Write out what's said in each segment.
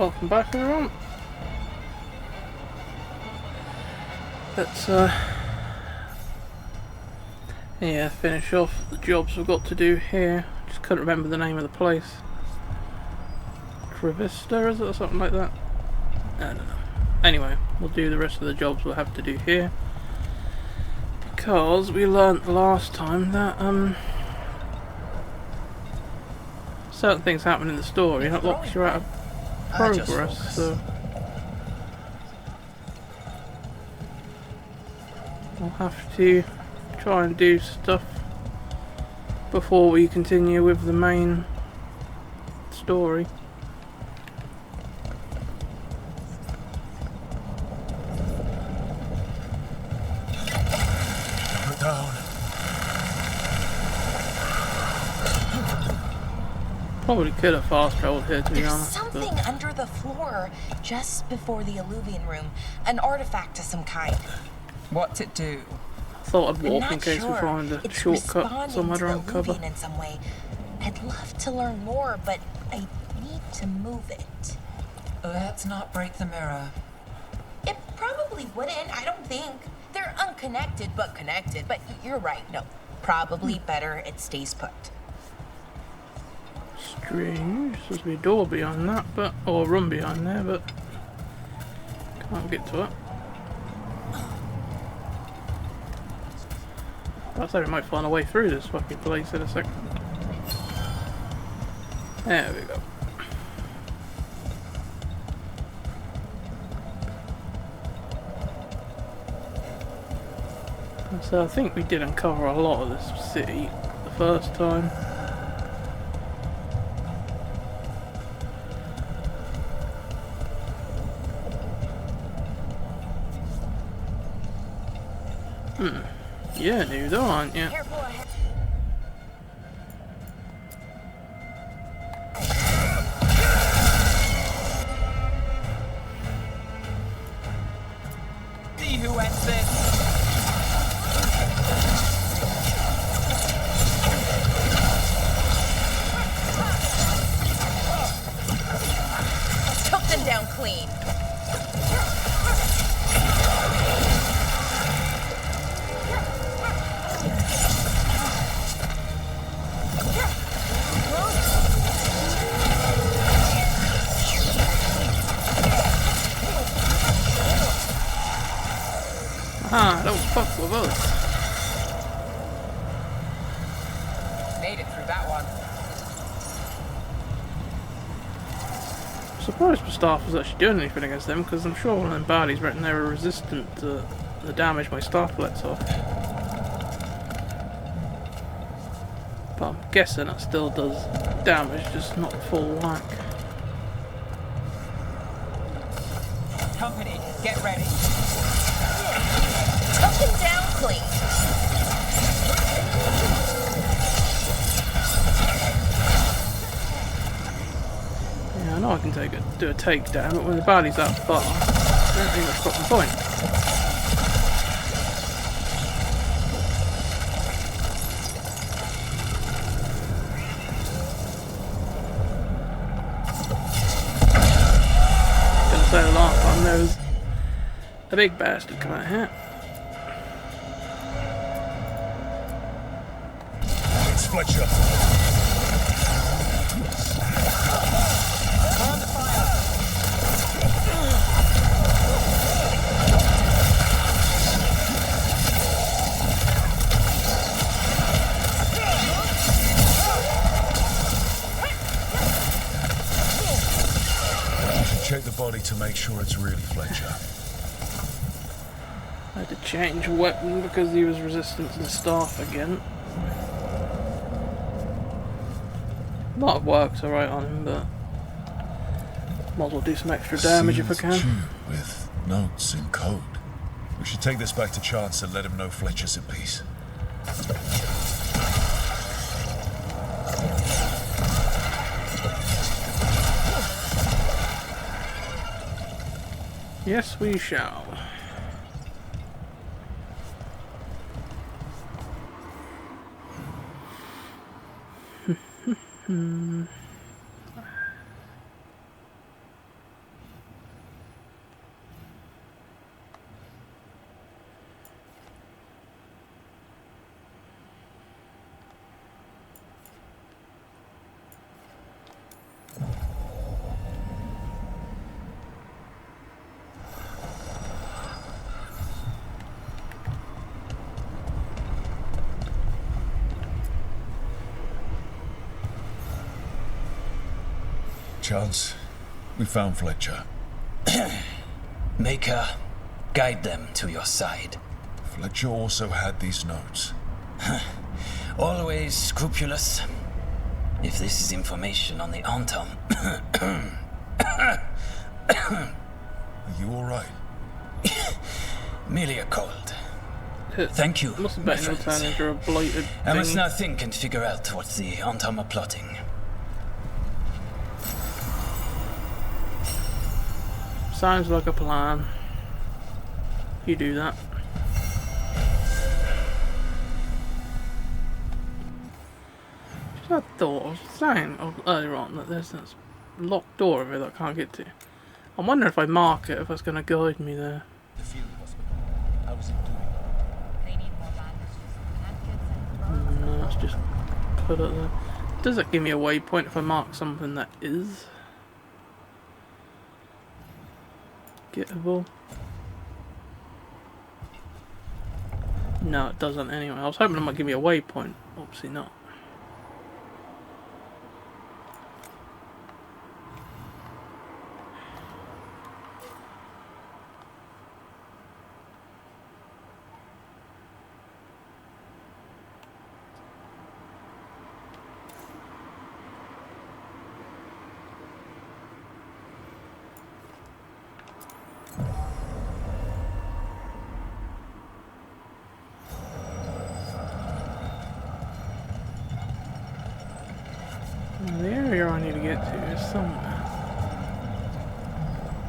Welcome back, everyone. Let's yeah, finish off the jobs we've got to do here. Just couldn't remember the name of the place. Crevista, is it, or something like that? I don't know. Anyway, we'll do the rest of the jobs we'll have to do here, because we learnt last time that certain things happen in the story and it locks you out of progress, so we'll have to try and do stuff before we continue with the main story. Probably could have fast traveled here, to be honest. There's something under the floor, just before the Illuvian room. An artifact of some kind. What's it do? I thought I'd walk in case we find a shortcut somewhere on cover. In some way. I'd love to learn more, but I need to move it. Let's not break the mirror. It probably wouldn't, I don't think. They're unconnected, but connected. But you're right, no. Probably better it stays put. Strange. There's supposed to be a door behind that, but or a room behind there, but can't get to it. I thought we might find a way through this fucking place in a second. There we go. So I think we did uncover a lot of this city the first time. Yeah, dude, aren't you? See who ends this. Took them down clean. Ah, don't fuck with us. Made it through that one. I'm surprised the staff was actually doing anything against them, because I'm sure one of them baddies reckon they were resistant to the damage my staff lets off. But I'm guessing that still does damage, just not full whack. Company, get ready. Took them down clean. Yeah, I know I can do a takedown, but when the body's that far, I don't think that's got the point. Gonna say the last time there was a big bastard come out here. It's Fletcher. Check the body to make sure it's really Fletcher. I had to change weapon because he was resistant to the staff again. Might have worked alright on him, but might as well do some extra damage if I can. Tube with notes in code. We should take this back to Chance and let him know Fletcher's at peace. Yes, we shall. chance. We found Fletcher. Maker, guide them to your side. Fletcher also had these notes. Always scrupulous. If this is information on the Antom. Are you alright? Merely a cold. Thank you, Must have my been able to turn friends. into a blighted I must thing. now think and figure out what the Antom are plotting. Sounds like a plan. You do that. Just had thought, I was saying earlier on that there's this locked door over there that I can't get to. I'm wondering if I mark it, if it's going to guide me there. The field hospital. How is it doing? They need more bandages and blankets and No, it's just put it there. Does it give me a waypoint if I mark something that is gettable? No, it doesn't anyway. I was hoping it might give me a waypoint. Obviously not. The area I need to get to is somewhere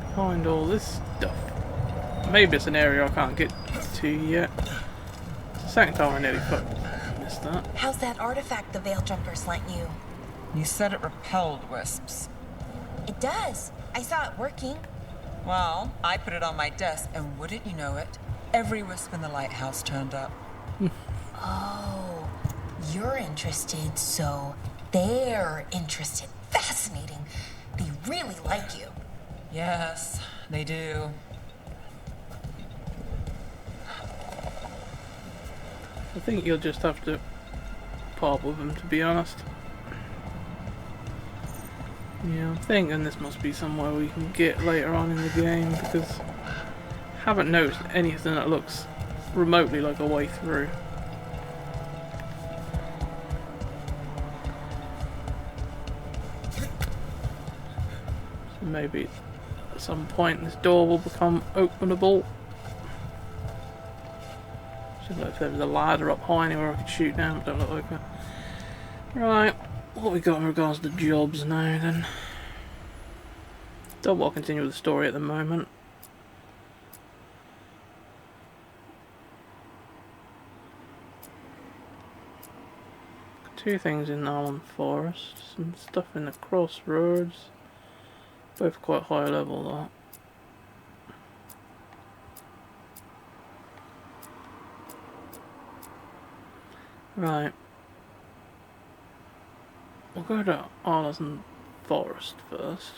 behind all this stuff. Maybe it's an area I can't get to yet. It's the second time I nearly missed that. How's that artifact the Veil Jumpers lent you? You said it repelled wisps. It does. I saw it working. Well, I put it on my desk, and wouldn't you know it, every wisp in the lighthouse turned up. Oh, you're interested, so they're interested. Fascinating. They really like you. Yes, they do. I think you'll just have to part with them, to be honest. Yeah, I'm thinking this must be somewhere we can get later on in the game, because I haven't noticed anything that looks remotely like a way through. So maybe at some point this door will become openable. Should look if there was a ladder up high anywhere I could shoot down, but don't look like it. Right, what we got in regards to jobs now then? Don't want to continue with the story at the moment. Two things in Allen Forest, some stuff in the Crossroads, both quite high level though. Right. We'll go to Arlington Forest first.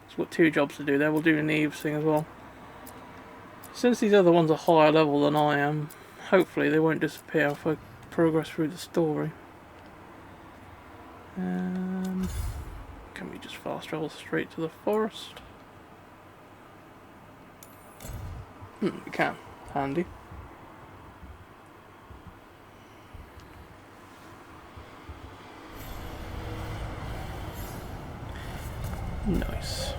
So we've got two jobs to do there. We'll do the Neves thing as well. Since these other ones are higher level than I am, hopefully they won't disappear if I progress through the story. Can we just fast travel straight to the forest? We can. Handy. Nice.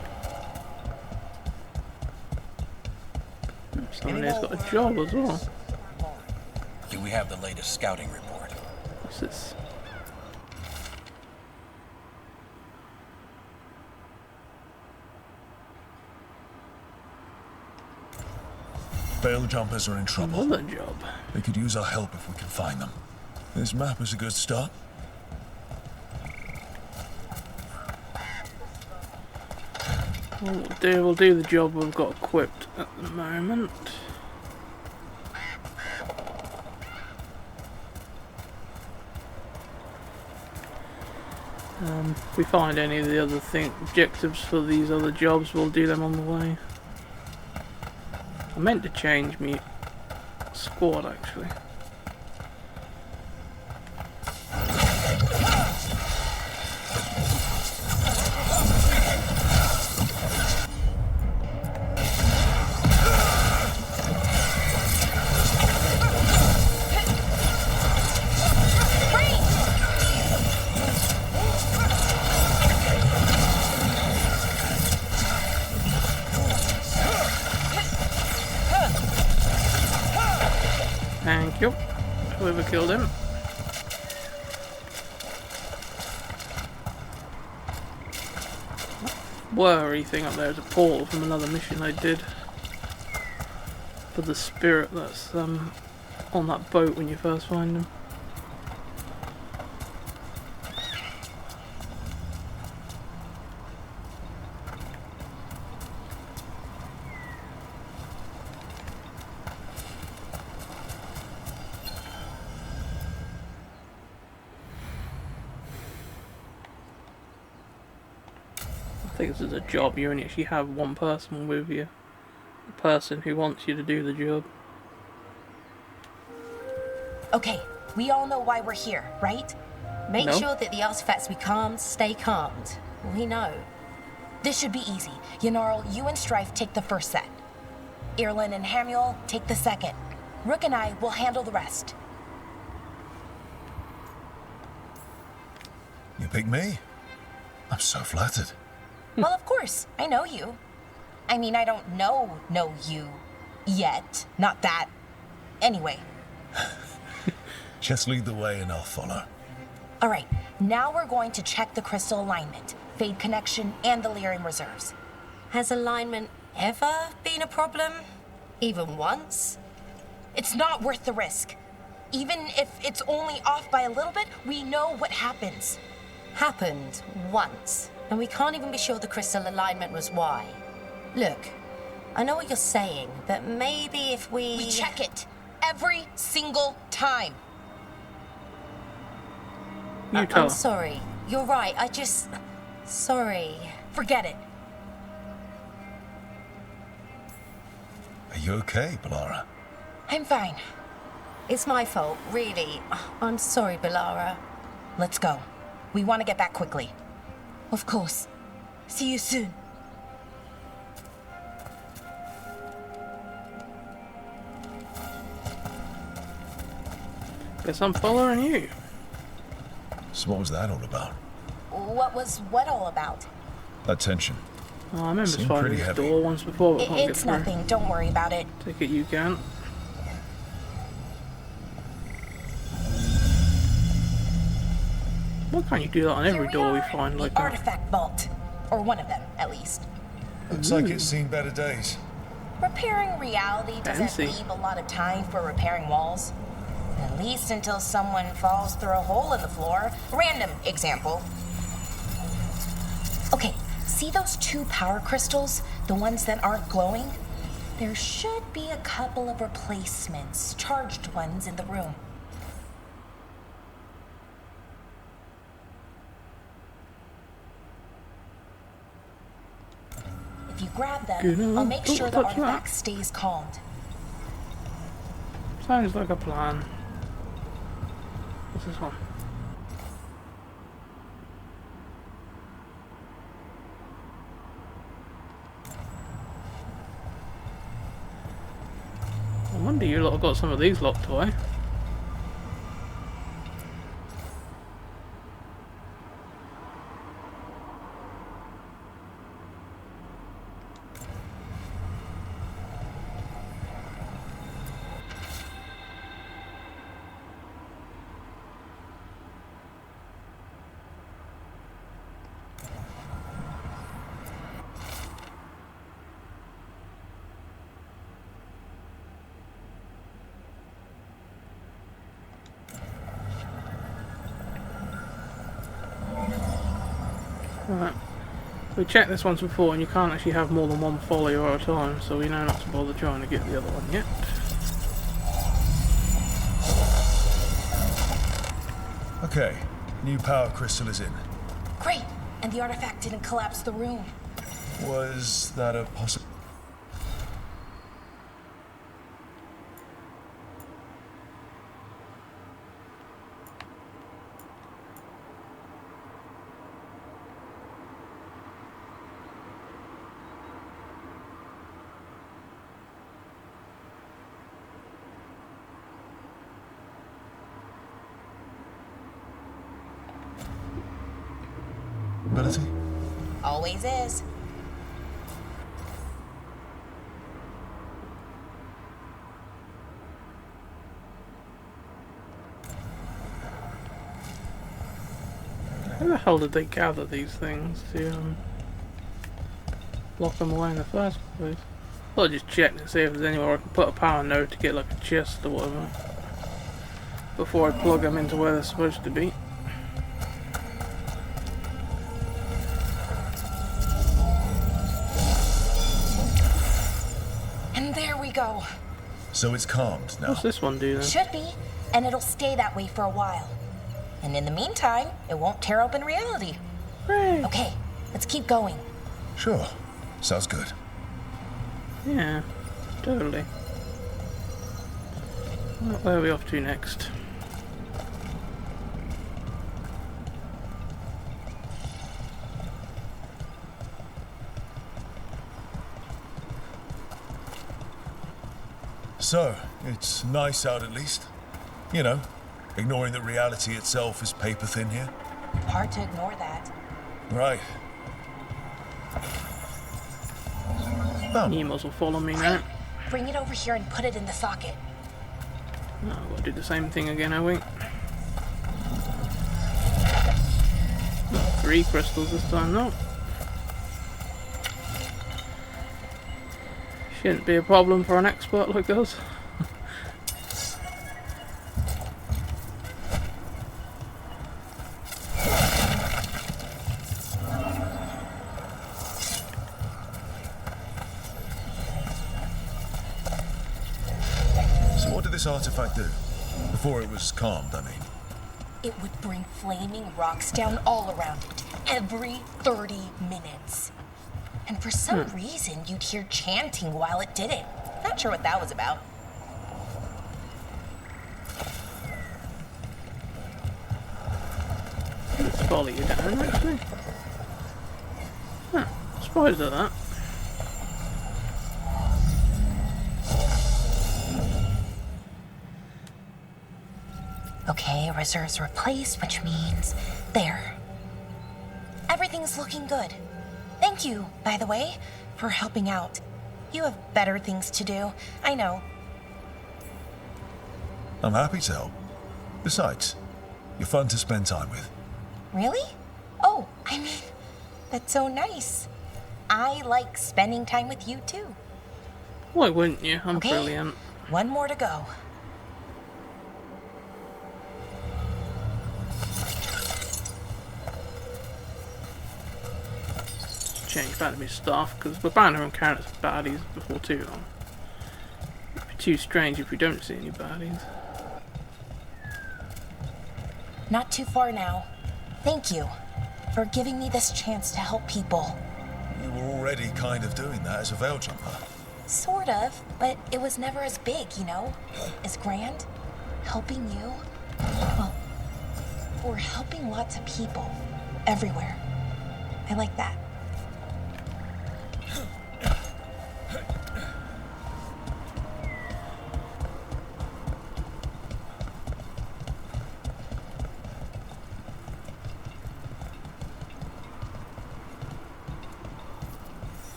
Someone here's got a job as well. Do we have the latest scouting report? What's this? Veil Jumpers are in trouble. Another job. They could use our help if we can find them. This map is a good start. We'll do the job we've got equipped at the moment. If we find any of the other objectives for these other jobs, we'll do them on the way. I meant to change me squad actually. Thank you. Whoever killed him. Blurry thing up there is a portal from another mission I did. For the spirit that's on that boat when you first find him. I think this is a job, you only actually have one person with you. The person who wants you to do the job. Okay, we all know why we're here, right? Make No. sure that the artifacts we calmed stay calmed. We know. This should be easy. Yanarl, you and Strife take the first set. Irlin and Hamuel take the second. Rook and I will handle the rest. You pick me? I'm so flattered. Well, of course, I know you. I mean, I don't know you yet. Not that. Anyway. Just lead the way and I'll follow. All right, now we're going to check the crystal alignment, fade connection, and the lyrium reserves. Has alignment ever been a problem? Even once? It's not worth the risk. Even if it's only off by a little bit, we know what happens. Happened once, and we can't even be sure the crystal alignment was why. Look, I know what you're saying, but maybe if We check it every single time. You tell I'm her. sorry. You're right. Sorry. Forget it. Are you okay, Balara? I'm fine. It's my fault, really. I'm sorry, Balara. Let's go. We want to get back quickly. Of course. See you soon. Guess I'm following you. So what was that all about? What was what all about? That tension. Oh, I remember Seemed finding pretty this heavy. door once before, but can't get It's through. nothing. Don't worry about it. Take it you can. Why can't you do that on every Here door we are, find like the that? artifact vault. Or one of them, at least. Looks like it's seen better days. Repairing reality doesn't Fancy. leave a lot of time for repairing walls. At least until someone falls through a hole in the floor. Random example. Okay, see those two power crystals? The ones that aren't glowing? There should be a couple of replacements, charged ones in the room. If you grab them, Good. I'll make Don't sure the touch that. artifact stays calmed. Sounds like a plan. What's this one? I wonder you lot have got some of these locked away. Right. We checked this once before and you can't actually have more than one follower at a time, so we know not to bother trying to get the other one yet. Okay, new power crystal is in. Great! And the artifact didn't collapse the room. Was that a possible? Ability? Always is. How the hell did they gather these things to lock them away in the first place? I'll just check to see if there's anywhere I can put a power node to get like a chest or whatever before I plug them into where they're supposed to be. And there we go. So it's calmed now. What's this one do then? Should be, and it'll stay that way for a while. And in the meantime, it won't tear open reality. Hooray! Okay, let's keep going. Sure. Sounds good. Yeah, totally. Well, where are we off to next? So, it's nice out at least. You know, ignoring that reality itself is paper thin here. Hard to ignore that. Right. Oh, Emos will follow me now. Bring it over here and put it in the socket. Oh, I've got to do the same thing again, I think. 3 crystals this time, though. Shouldn't be a problem for an expert like us. so what did this artifact do? Before it was calmed, I mean. It would bring flaming rocks down all around it, every 30 minutes. And for some reason, you'd hear chanting while it did it. Not sure what that was about. Let's follow you down, actually. Huh, surprised at that. Okay, reserves replaced, which means there. Everything's looking good. Thank you, by the way, for helping out. You have better things to do, I know. I'm happy to help. Besides, you're fun to spend time with. Really? Oh, I mean, that's so nice. I like spending time with you too. Why wouldn't you? I'm Okay. brilliant. One more to go. Change back to my stuff, because we're bound to encounter some baddies before too long. It'd be too strange if we don't see any baddies. Not too far now. Thank you for giving me this chance to help people. You were already kind of doing that as a veil jumper. Sort of, but it was never as big, you know? As grand. Helping you. Well, we're helping lots of people. Everywhere. I like that.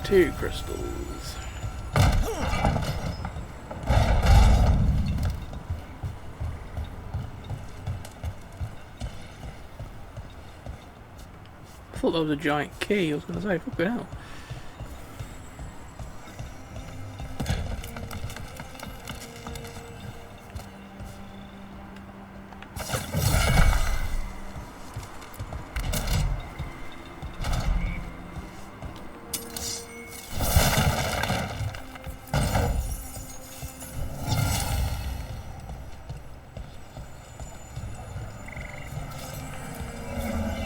Two crystals. I thought that was a giant key. I was going to say, fucking hell.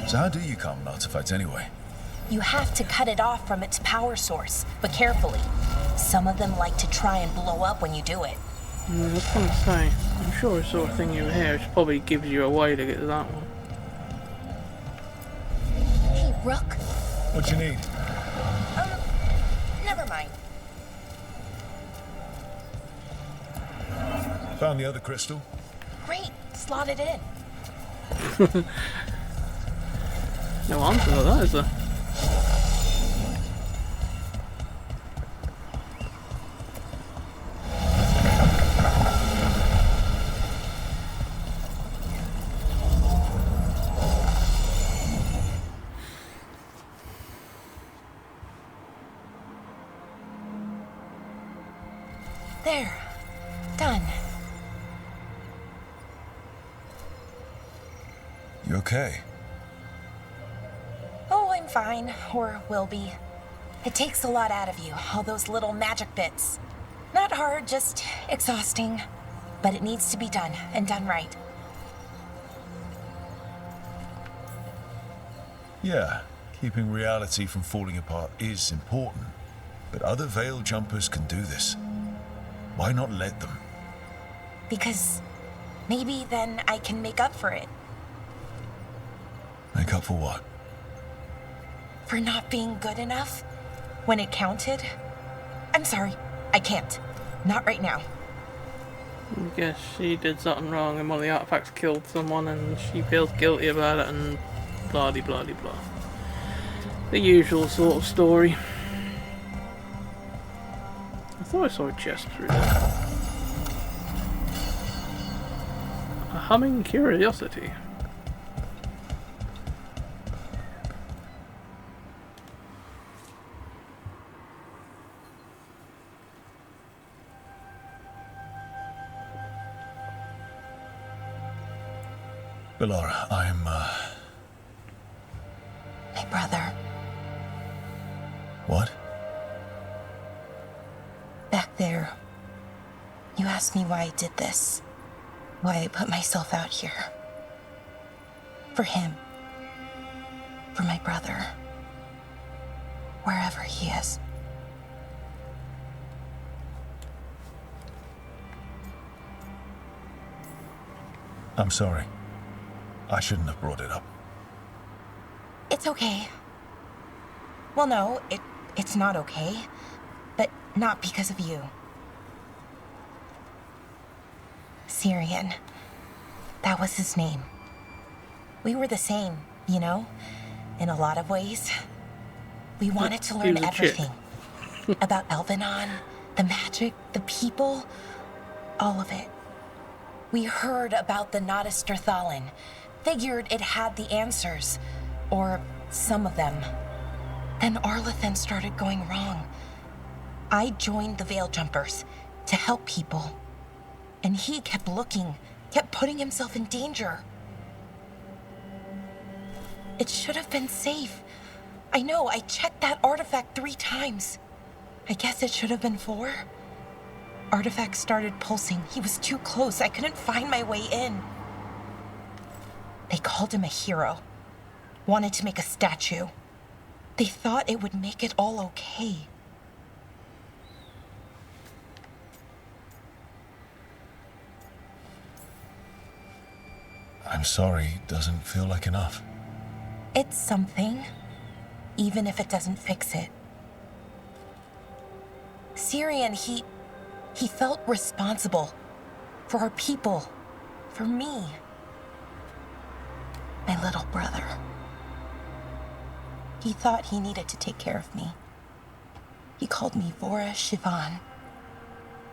So how do you calm an artifact anyway? You have to cut it off from its power source, but carefully. Some of them like to try and blow up when you do it. I was going to say, I'm sure the sort of thing you hear probably gives you a way to get to that one. Hey, Rook. What you need? Never mind. Found the other crystal? Great. Slot it in. No answer to that, is there? There. Done. You okay? Oh, I'm fine. Or will be. It takes a lot out of you, all those little magic bits. Not hard, just exhausting. But it needs to be done, and done right. Yeah, keeping reality from falling apart is important. But other veil jumpers can do this. Why not let them? Because maybe then I can make up for it. Make up for what? For not being good enough when it counted. I'm sorry, I can't. Not right now. I guess she did something wrong and one of the artifacts killed someone and she feels guilty about it and blah de blah de blah. The usual sort of story. I thought I saw a chest through there. A humming curiosity. Bellara, I'm, My brother, What? back there. You asked me why I did this. Why I put myself out here. For him. For my brother. Wherever he is. I'm sorry. I shouldn't have brought it up. It's okay. Well, no, it's not okay. But not because of you. Syrian. That was his name. We were the same, you know? In a lot of ways. We wanted to learn was a chick. everything. About Elvenon, the magic, the people, all of it. We heard about the Notisterthalin. Figured it had the answers. Or some of them. Then Arlathan started going wrong. I joined the Veil Jumpers to help people. And he kept looking, kept putting himself in danger. It should have been safe. I know, I checked that artifact 3 times. I guess it should have been 4. Artifact started pulsing. He was too close. I couldn't find my way in. They called him a hero. Wanted to make a statue. They thought it would make it all okay. I'm sorry, it doesn't feel like enough. It's something, even if it doesn't fix it. Syrian, he felt responsible for our people, for me, my little brother. He thought he needed to take care of me. He called me Vora Shivan,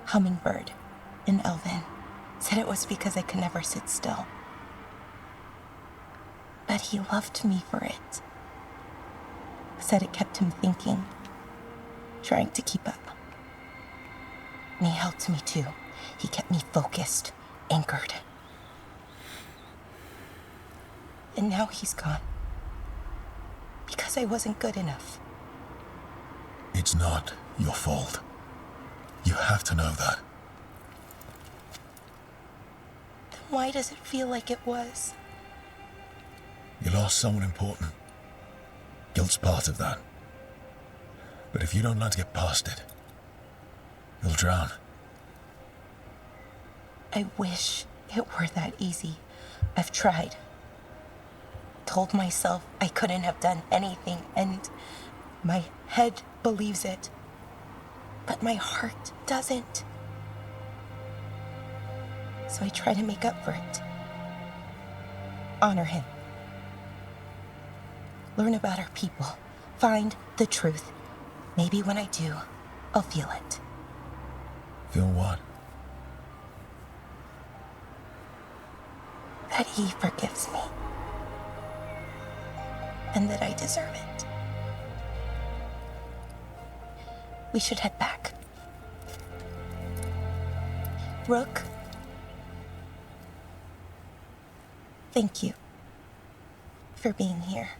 hummingbird in Elven. Said it was because I could never sit still. But he loved me for it. Said it kept him thinking, trying to keep up. And he helped me too. He kept me focused, anchored. And now he's gone. Because I wasn't good enough. It's not your fault. You have to know that. Then why does it feel like it was? You lost someone important. Guilt's part of that. But if you don't learn to get past it, you'll drown. I wish it were that easy. I've tried. Told myself I couldn't have done anything, and my head believes it. But my heart doesn't. So I try to make up for it. Honor him. Learn about our people. Find the truth. Maybe when I do, I'll feel it. Feel what? That he forgives me. And that I deserve it. We should head back. Rook, thank you for being here.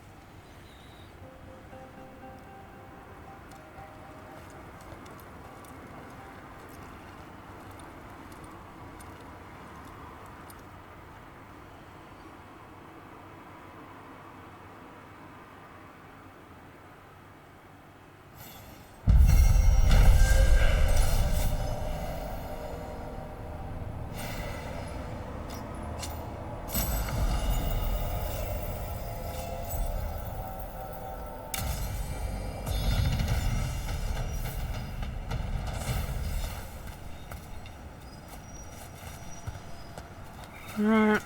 Right.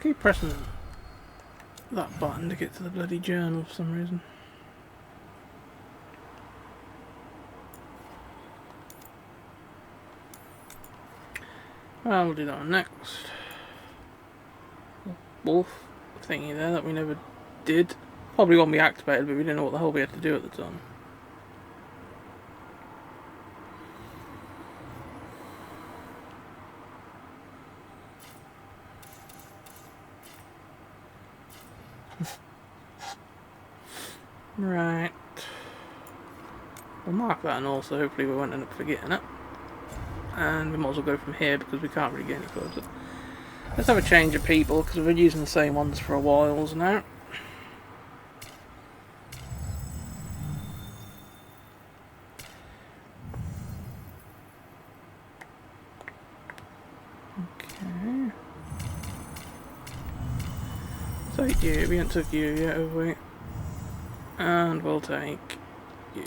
Keep pressing that button to get to the bloody journal for some reason. Well, we'll do that one next. Wolf thingy there that we never did. Probably won't be activated, but we didn't know what the hell we had to do at the time. Right. We'll mark that, and also hopefully we won't end up forgetting it. And we might as well go from here because we can't really get any further. Let's have a change of people because we've been using the same ones for a while now. Okay. Take you. We haven't took you yet, have we? And we'll take you.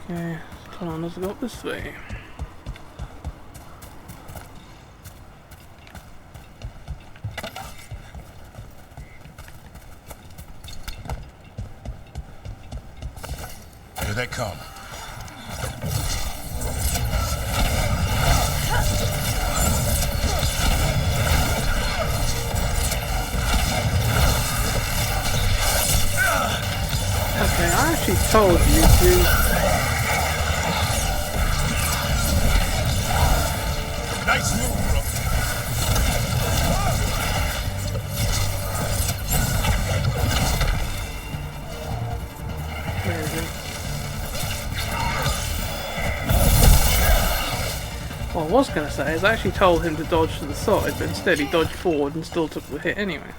Okay, so on, let's go this way. Here they come. Okay, I actually told you to. Nice move, Rook. Where is he? What I was going to say is I actually told him to dodge to the side, but instead he dodged forward and still took the hit anyway.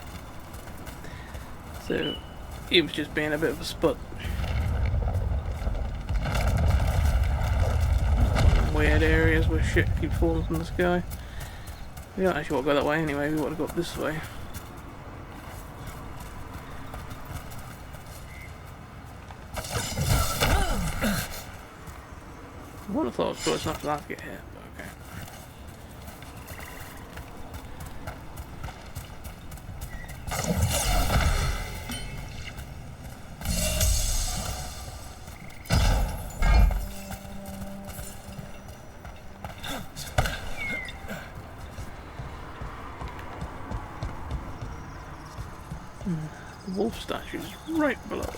So he was just being a bit of a spud. Weird areas where shit keeps falling from the sky. We don't actually want to go that way anyway, we want to go up this way. I would have thought it was close enough for that to get hit, but okay. The wolf statue is right below us.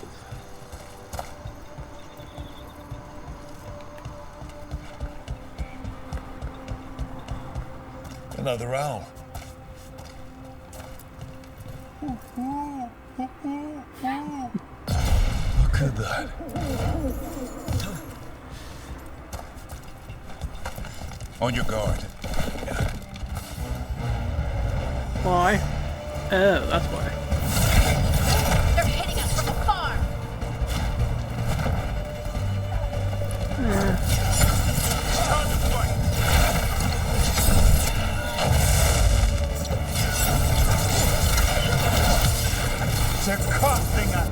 Another owl. Look at that. On your guard. Why? Oh, that's why. They're hitting us from afar. They're costing us.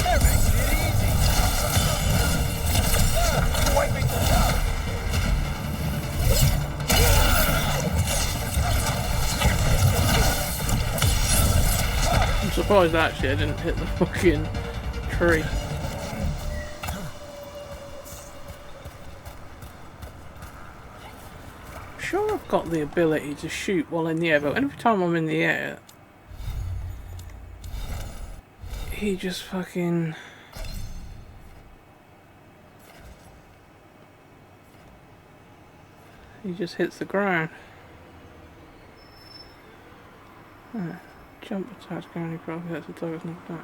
They're making it easy. Wiping them out. surprised actually I didn't hit the fucking tree. I'm sure I've got the ability to shoot while in the air, but every time I'm in the air, he just fucking... he just hits the ground. Jump attacks can only probably hit the target's knocked out.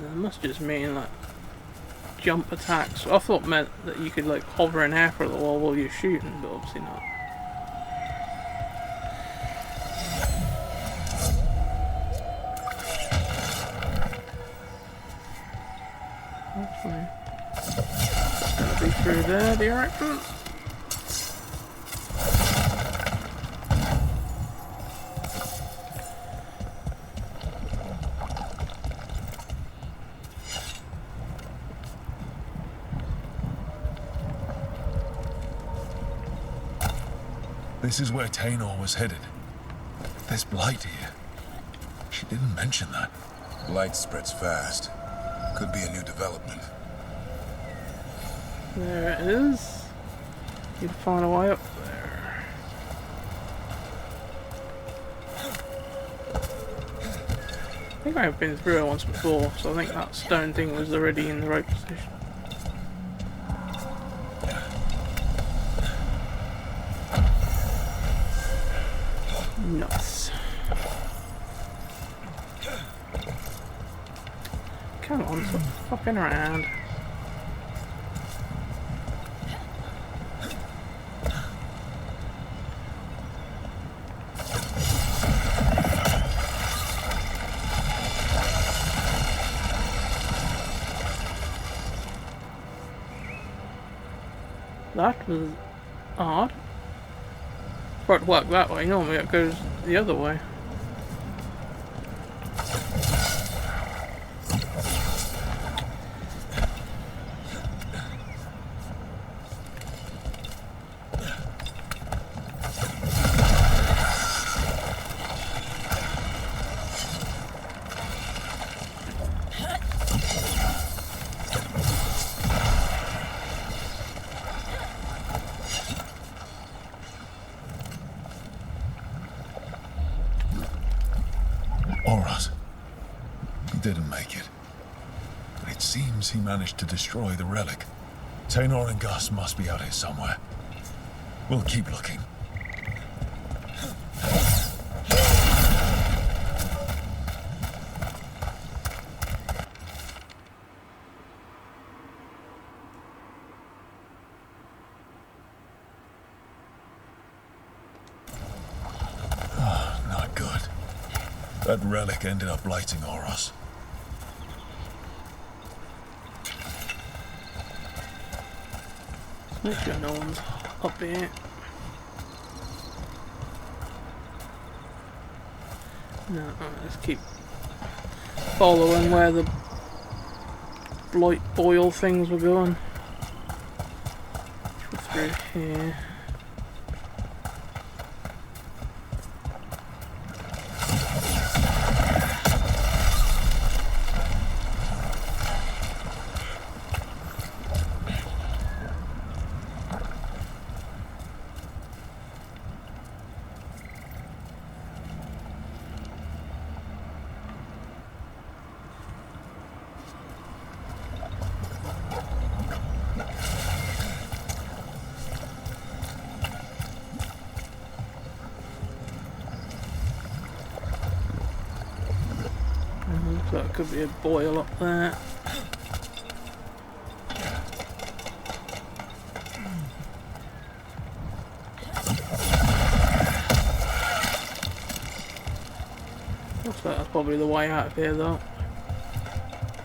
That must just mean like jump attacks. I thought it meant that you could like hover in air for a little while you're shooting, but obviously not. Hopefully. It's gonna be through there, do you reckon? This is where Tainor was headed. There's blight here. She didn't mention that. Blight spreads fast. Could be a new development. There it is. Need to find a way up there. I think I've been through it once before, so I think that stone thing was already in the right position. Nice. Come on, stop fucking around. That was odd. For it to work that way, normally it goes the other way. He didn't make it. But it seems he managed to destroy the relic. Tainor and Gus must be out here somewhere. We'll keep looking. Not good. That relic ended up blighting Oros. Make sure no one's up here. No, let's keep following where the blight boil things were going. Through here. So it could be a boil up there. Looks like that's probably the way out of here though.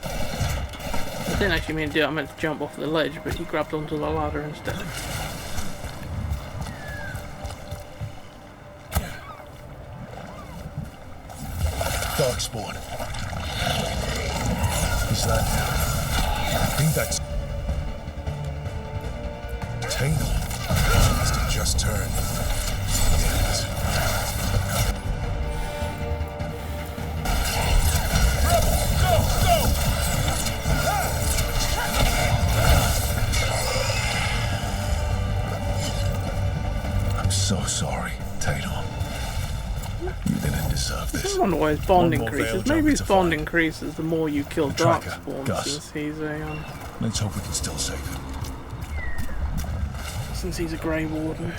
I didn't actually mean to do it, I meant to jump off the ledge, but he grabbed onto the ladder instead. Darkspawn. Is that... I think that's... Tainor must have just turned. I'm so sorry, Tainor. You didn't deserve this. I wonder why his bond One more increases. veil Maybe jump his to bond find. increases the more you kill The tracker, Darkspawn, Gus. since he's a Let's hope we can still save him. Grey Warden.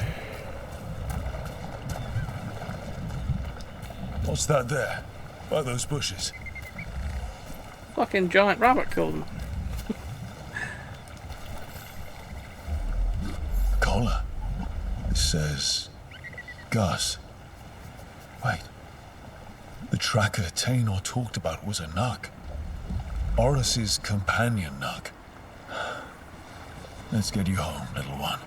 What's that there? By those bushes? Fucking giant rabbit killed him. A collar. It says Gus. Wait. The tracker Tainor talked about was a Nuck. Oris's companion Nuck. Let's get you home, little one.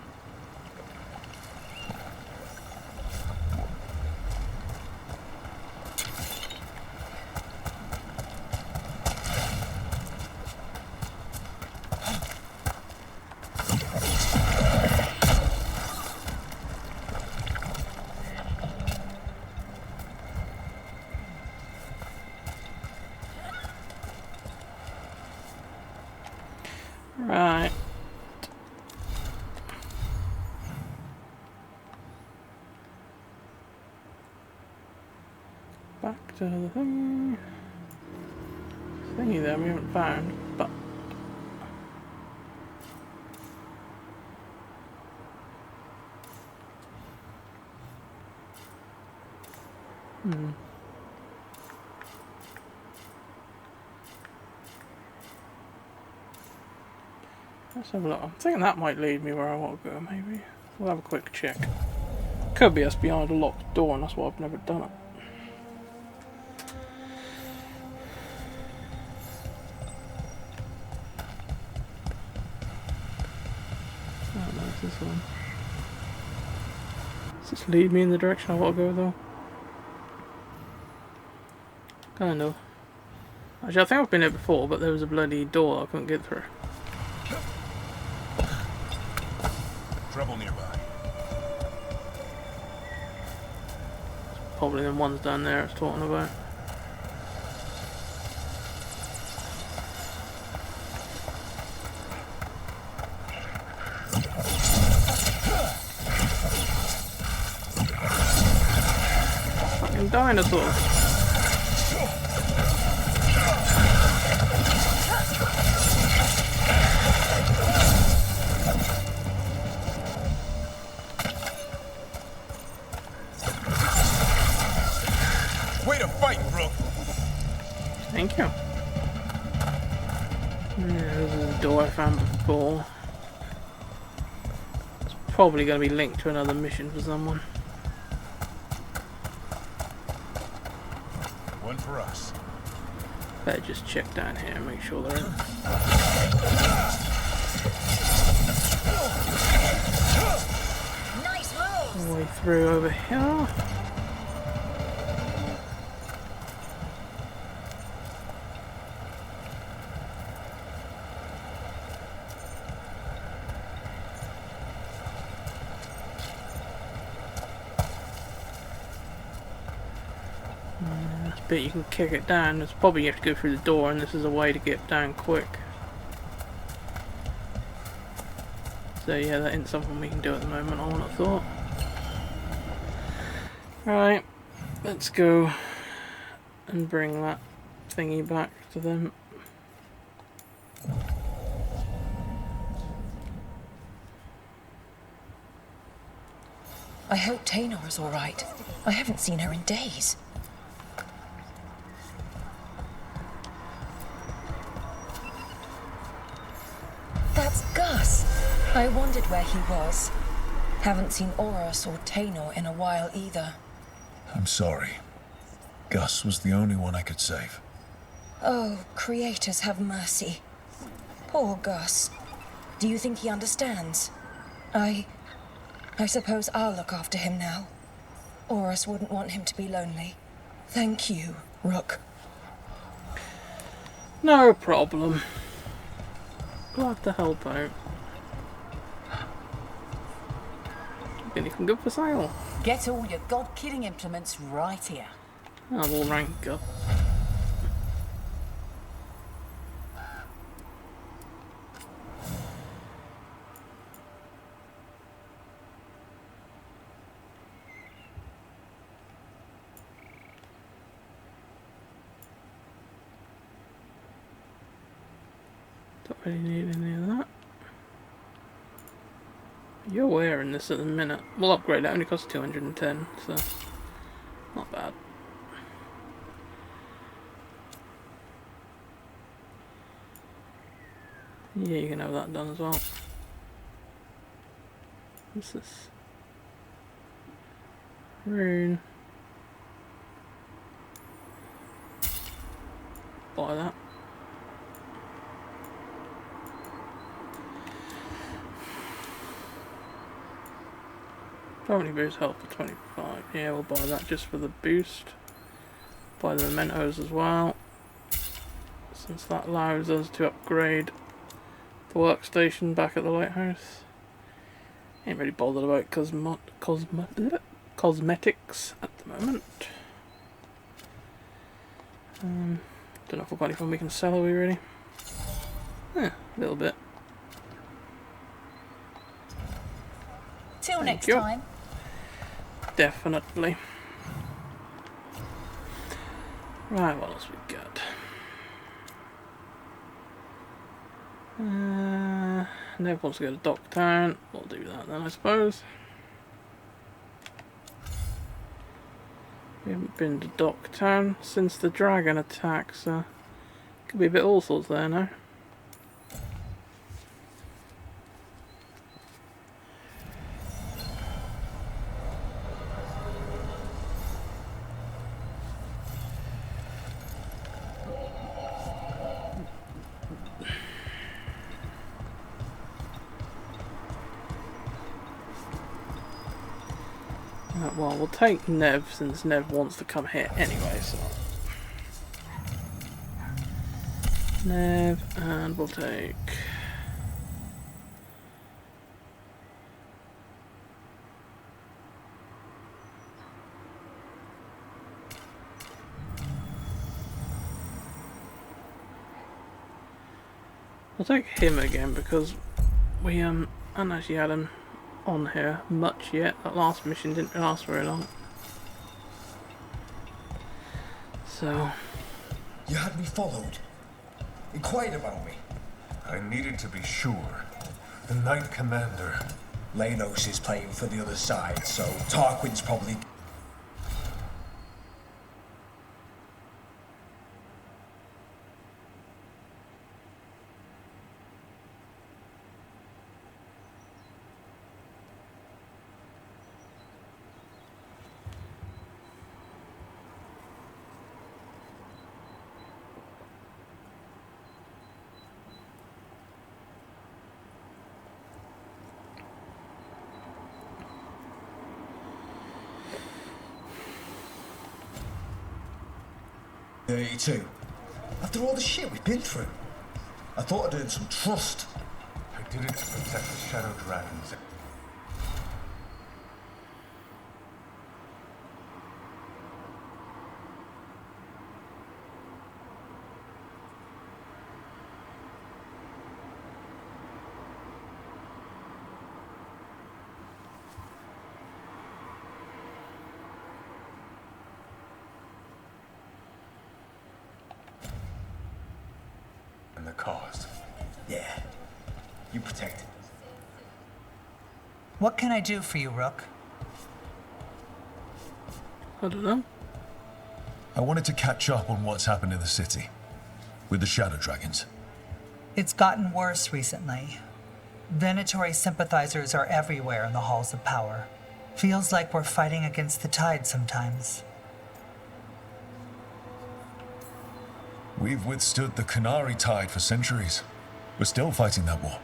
Right. Back to the thing. Thingy there we haven't found, but let's have a look. I'm thinking that might lead me where I want to go, maybe. We'll have a quick check. Could be us behind a locked door, and that's why I've never done it. Oh no, it's this one. Does this lead me in the direction I want to go, though? Kind of. Actually, I think I've been here before, but there was a bloody door I couldn't get through. Trouble nearby. Probably the ones down there it's talking about. Fucking dinosaurs. Way to fight, Brooke! Thank you. Yeah, this is a door I found before. It's probably going to be linked to another mission for someone. One for us. Better just check down here and make sure they're in. Nice move! All the way through over here. This bit you can kick it down. It's probably you have to go through the door, and this is a way to get down quick. So yeah, that ain't something we can do at the moment, I would have thought. Right, let's go and bring that thingy back to them. I hope Tainor is all right. I haven't seen her in days. That's Gus. I wondered where he was. Haven't seen Oros or Tainor in a while either. I'm sorry. Gus was the only one I could save. Oh, creators have mercy. Poor Gus. Do you think he understands? I suppose I'll look after him now. Oros wouldn't want him to be lonely. Thank you, Rook. No problem. Glad to help out. Anything good for sale? Get all your god-killing implements right here. Oh, we'll rank up. Don't really need any of that. You're wearing this at the minute. We'll upgrade it, only costs 210, so not bad. Yeah, you can have that done as well. What's this? Rune. Buy that. Probably boost health for 25. Yeah, we'll buy that just for the boost. Buy the mementos as well, since that allows us to upgrade the workstation back at the lighthouse. Ain't really bothered about cosmetics at the moment. Don't know if we've got anything we can sell, are we really? Yeah, a little bit. Till next you. time. Definitely. Right, what else we got? Nev wants to go to Docktown. We'll do that then, I suppose. We haven't been to Docktown since the dragon attack, so could be a bit all sorts there now. Well, we'll take Nev since Nev wants to come here anyway, so. Nev, and we'll take. We'll take him again because we haven't actually had him on here much yet. That last mission didn't last very long. So you had me followed. Inquired about me. I needed to be sure. The Knight Commander. Lanos is playing for the other side, so Tarquin's probably... too. After all the shit we've been through, I thought I'd earned some trust. I did it to protect the Shadow Dragons. The cause. Yeah. You protect it. What can I do for you, Rook? I don't know. I wanted to catch up on what's happened in the city with the Shadow Dragons. It's gotten worse recently. Venatori sympathizers are everywhere in the halls of power. Feels like we're fighting against the tide sometimes. We've withstood the Canary tide for centuries. We're still fighting that war.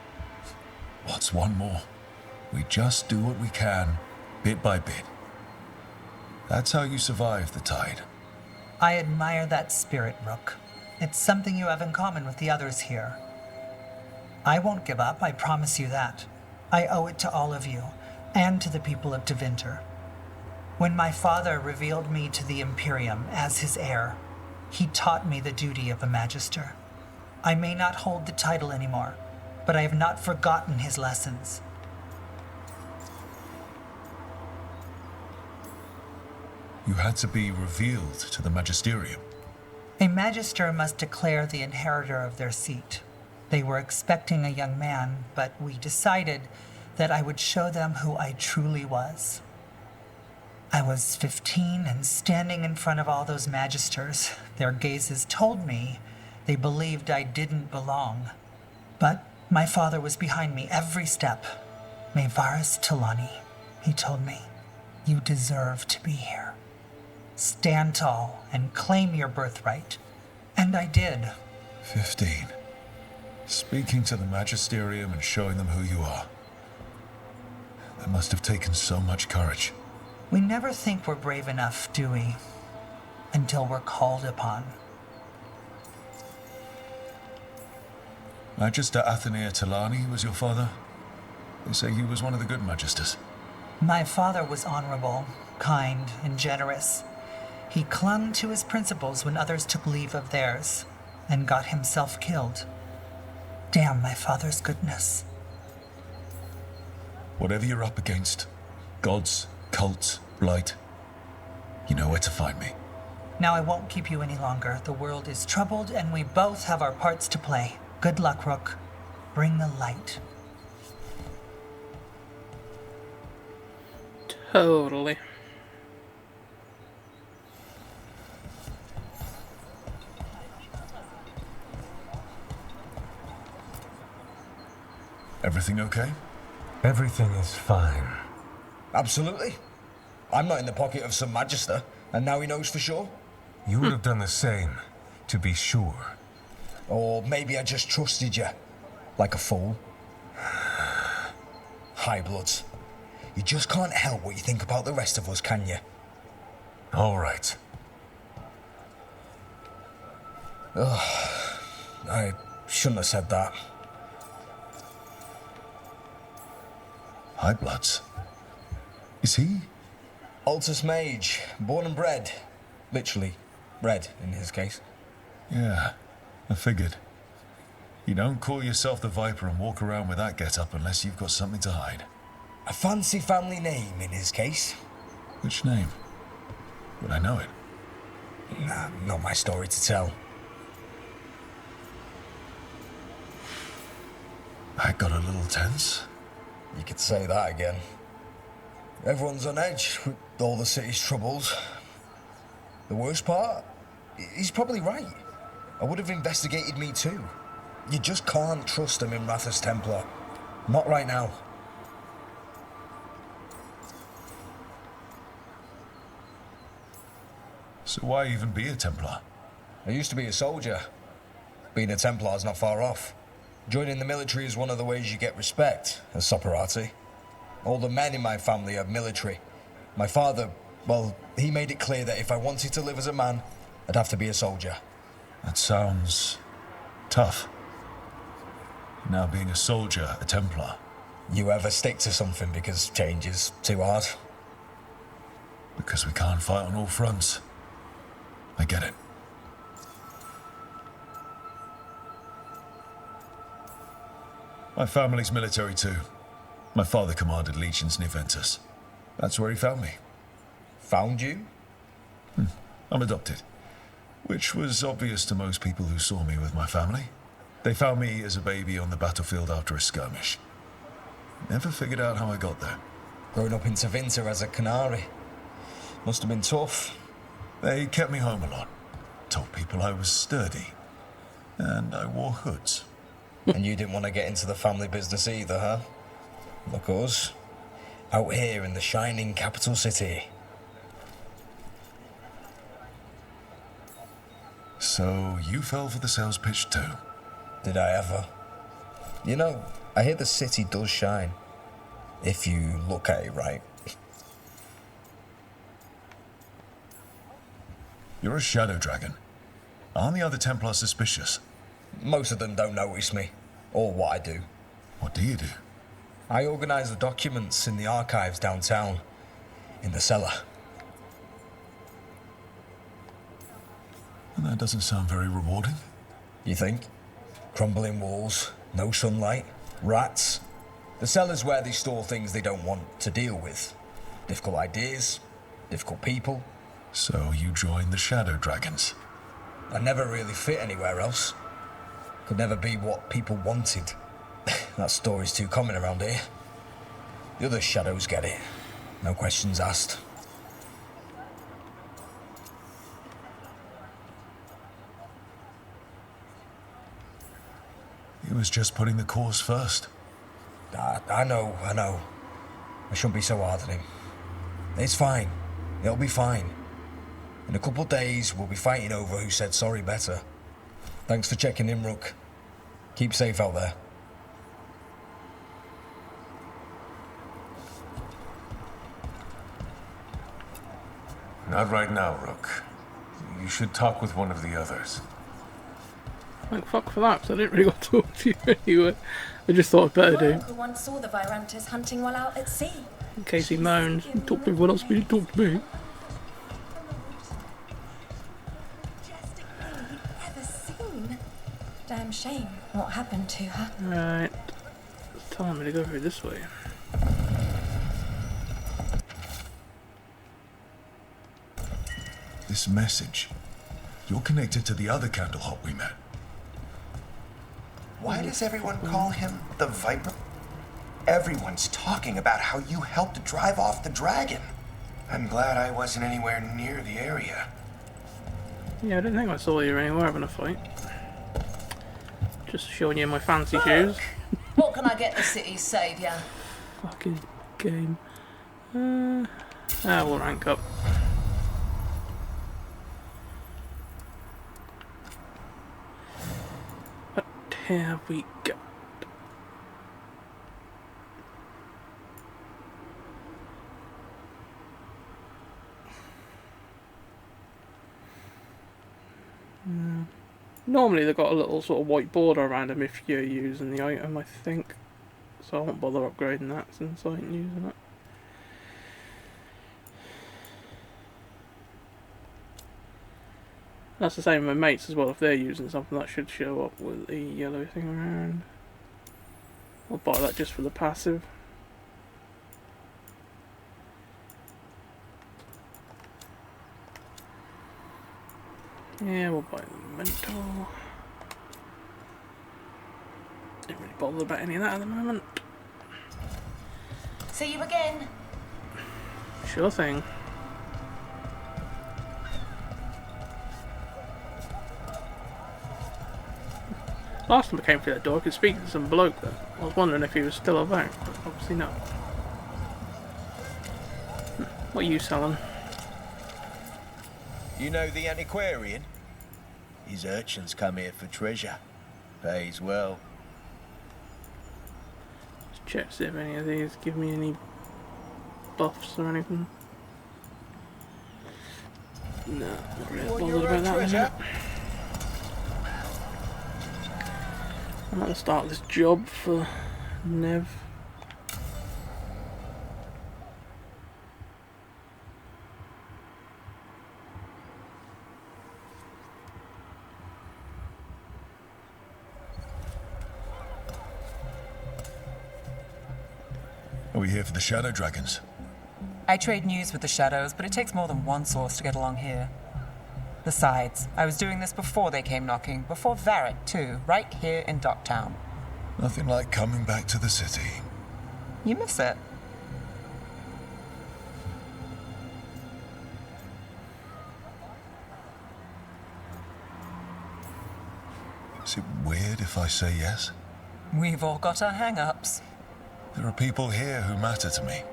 What's one more? We just do what we can, bit by bit. That's how you survive the tide. I admire that spirit, Rook. It's something you have in common with the others here. I won't give up, I promise you that. I owe it to all of you. and to the people of Deventer. When my father revealed me to the Imperium as his heir, he taught me the duty of a Magister. I may not hold the title anymore, but I have not forgotten his lessons. You had to be revealed to the Magisterium. A Magister must declare the inheritor of their seat. They were expecting a young man, but we decided that I would show them who I truly was. I was 15 and standing in front of all those Magisters. Their gazes told me they believed I didn't belong. But my father was behind me every step. Maevaris Talani, he told me, you deserve to be here. Stand tall and claim your birthright. And I did. 15. Speaking to the Magisterium and showing them who you are. That must have taken so much courage. We never think we're brave enough, do we? Until we're called upon. Magister Athenair Talani was your father? They say he was one of the good Magisters. My father was honorable, kind, and generous. He clung to his principles when others took leave of theirs, and got himself killed. Damn my father's goodness. Whatever you're up against, gods, cults, blight, you know where to find me. Now I won't keep you any longer. The world is troubled, and we both have our parts to play. Good luck, Rook. Bring the light. Totally. Everything okay? Everything is fine. Absolutely. I'm not in the pocket of some Magister, and now he knows for sure. You would have done the same, to be sure. Or maybe I just trusted you, like a fool. High Bloods. You just can't help what you think about the rest of us, can you? All right. Ugh, I shouldn't have said that. High Bloods. Is he? Altus Mage, born and bred. Literally, bred in his case. Yeah, I figured. You don't call yourself the Viper and walk around with that get-up unless you've got something to hide. A fancy family name in his case. Which name? Would I know it? Nah, not my story to tell. I got a little tense. You could say that again. Everyone's on edge with all the city's troubles. The worst part? He's probably right. I would have investigated me too. You just can't trust him in Rathus Templar. Not right now. So why even be a Templar? I used to be a soldier. Being a Templar's not far off. Joining the military is one of the ways you get respect, as Soperati. All the men in my family are military. My father, well, he made it clear that if I wanted to live as a man, I'd have to be a soldier. That sounds tough. Now being a soldier, a Templar. You ever stick to something because change is too hard? Because we can't fight on all fronts. I get it. My family's military too. My father commanded legions near Ventus. That's where he found me. Found you? I'm adopted. Which was obvious to most people who saw me with my family. They found me as a baby on the battlefield after a skirmish. Never figured out how I got there. Growing up in Tevinter as a Canary. Must have been tough. They kept me home a lot. Told people I was sturdy. And I wore hoods. And you didn't want to get into the family business either, huh? Look at us. Out here in the shining capital city. So you fell for the sales pitch too? Did I ever? You know, I hear the city does shine. If you look at it right. You're a shadow dragon. Aren't the other Templars suspicious? Most of them don't notice me. Or what I do. What do you do? I organise the documents in the archives downtown, in the cellar. That doesn't sound very rewarding. You think? Crumbling walls, no sunlight, rats. The cellar's where they store things they don't want to deal with. Difficult ideas, difficult people. So you joined the Shadow Dragons? I never really fit anywhere else. Could never be what people wanted. That story's too common around here. The other shadows get it. No questions asked. He was just putting the cause first. I know. I shouldn't be so hard on him. It's fine. It'll be fine. In a couple of days, we'll be fighting over who said sorry better. Thanks for checking in, Rook. Keep safe out there. Not right now, Rook. You should talk with one of the others. Thank fuck for that, because I didn't really want to talk to you anyway. I just thought I'd better do. Who once saw the Virantas hunting while out at sea. In case he moans, talk to everyone else, but he didn't talk to me. Ever seen? Damn shame what happened to her. Right. It's telling me to go through this way. This message. You're connected to the other Candlehop we met. Why does everyone call him the Viper? Everyone's talking about how you helped drive off the dragon. I'm glad I wasn't anywhere near the area. Yeah, I didn't think I saw you anywhere having a fight. Just showing you my fancy shoes. What can I get the city's saviour? Fucking game. We'll rank up. What have we got? Normally they've got a little sort of white border around them if you're using the item, I think. So I won't bother upgrading that since I ain't using it. That's the same with my mates as well. If they're using something, that should show up with the yellow thing around. I'll buy that just for the passive. Yeah, we'll buy the mental. Don't really bother about any of that at the moment. See you again. Sure thing. Last time I came through that door, I could speak to some bloke there. I was wondering if he was still about, but obviously not. What are you selling? You know the antiquarian? His urchins come here for treasure. Pays well. Just check see if any of these give me any buffs or anything. No, not really bothered about that one. I'm going to start this job for Nev. Are we here for the Shadow Dragons? I trade news with the Shadows, but it takes more than one source to get along here. Besides, I was doing this before they came knocking, before Varric too, right here in Docktown. Nothing like coming back to the city. You miss it. Is it weird if I say yes? We've all got our hang-ups. There are people here who matter to me.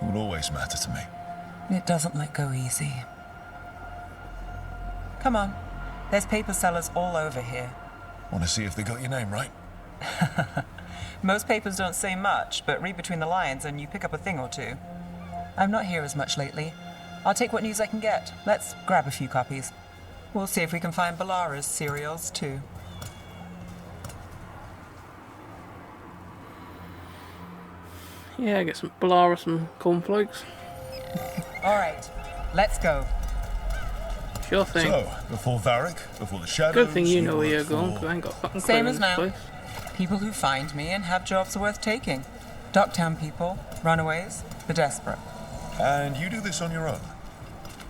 Who will always matter to me. It doesn't let go easy. Come on. There's paper sellers all over here. Want to see if they got your name right? Most papers don't say much, but read between the lines and you pick up a thing or two. I'm not here as much lately. I'll take what news I can get. Let's grab a few copies. We'll see if we can find Balara's cereals, too. Yeah, get some Polaris and cornflakes. Alright, let's go. Sure thing. So, before Varric, before the Shadows... Good thing you know where you're worked going, for- because I ain't got fucking clue Same in as this now. place. People who find me and have jobs worth taking. Docktown people, runaways, the desperate. And you do this on your own?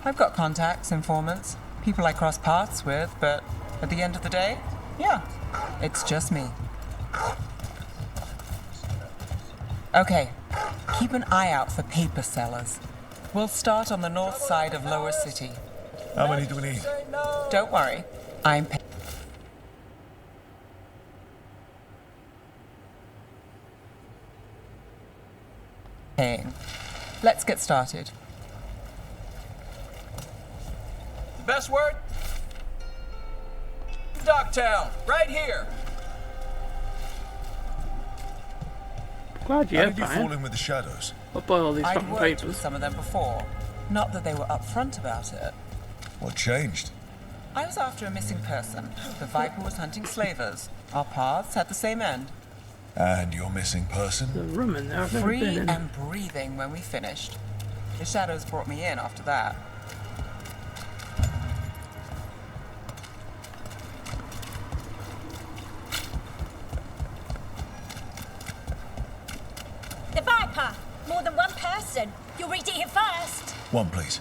I've got contacts, informants, people I cross paths with, but at the end of the day, yeah, it's just me. Okay, keep an eye out for paper sellers. We'll start on the north side of Lower City. How many do we need? Don't worry, I'm paying. Let's get started. The best word? Docktown, right here. Glad you How have did you Brian. fall in with the Shadows? I'll buy all these I'd fucking worked papers. with some of them before. Not that they were upfront about it. What changed? I was after a missing person. The Viper was hunting slavers. Our paths had the same end. And your missing person? The room in there, I've never Free been in. and breathing when we finished. The Shadows brought me in after that. The Viper! More than one person. You'll read it here first. One, please.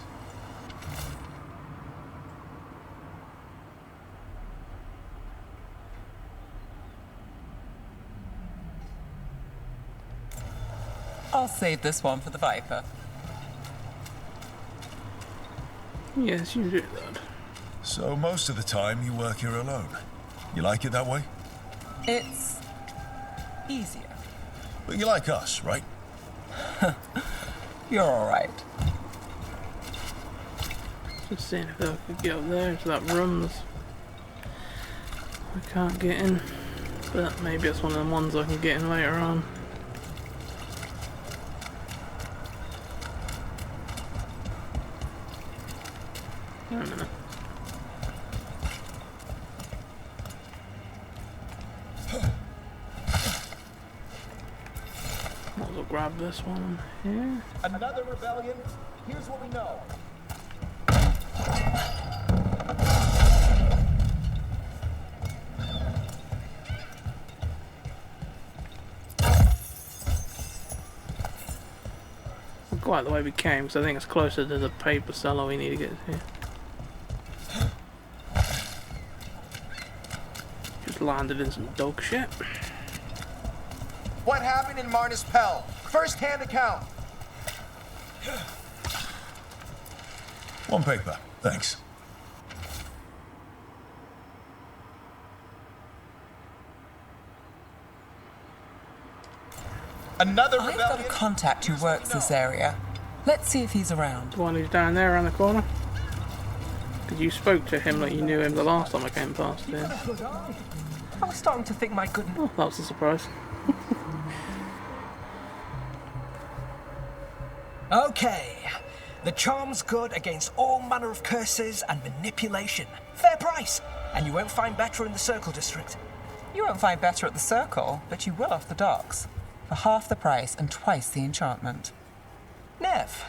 I'll save this one for the Viper. Yes, you do that. So most of the time you work here alone. You like it that way? It's easier. But you like us, right? You're alright. Just seeing if I could get up there into that room. I can't get in. But maybe it's one of the ones I can get in later on. Wait a minute. Might as well grab this one here. Another rebellion? Here's what we know. We're quite the way we came, because I think it's closer to the paper seller we need to get to. Just landed in some dog shit. What happened in Marnus Pell? First-hand account. One paper, thanks. Another I've rebellion? got a contact who works this area. Let's see if he's around. The one who's down there around the corner. Because you spoke to him like you knew him the last time I came past here. I was starting to think my good... Oh, that was a surprise. Okay. The charm's good against all manner of curses and manipulation. Fair price. And you won't find better in the Circle District. You won't find better at the Circle, but you will off the docks. For half the price and twice the enchantment. Nev.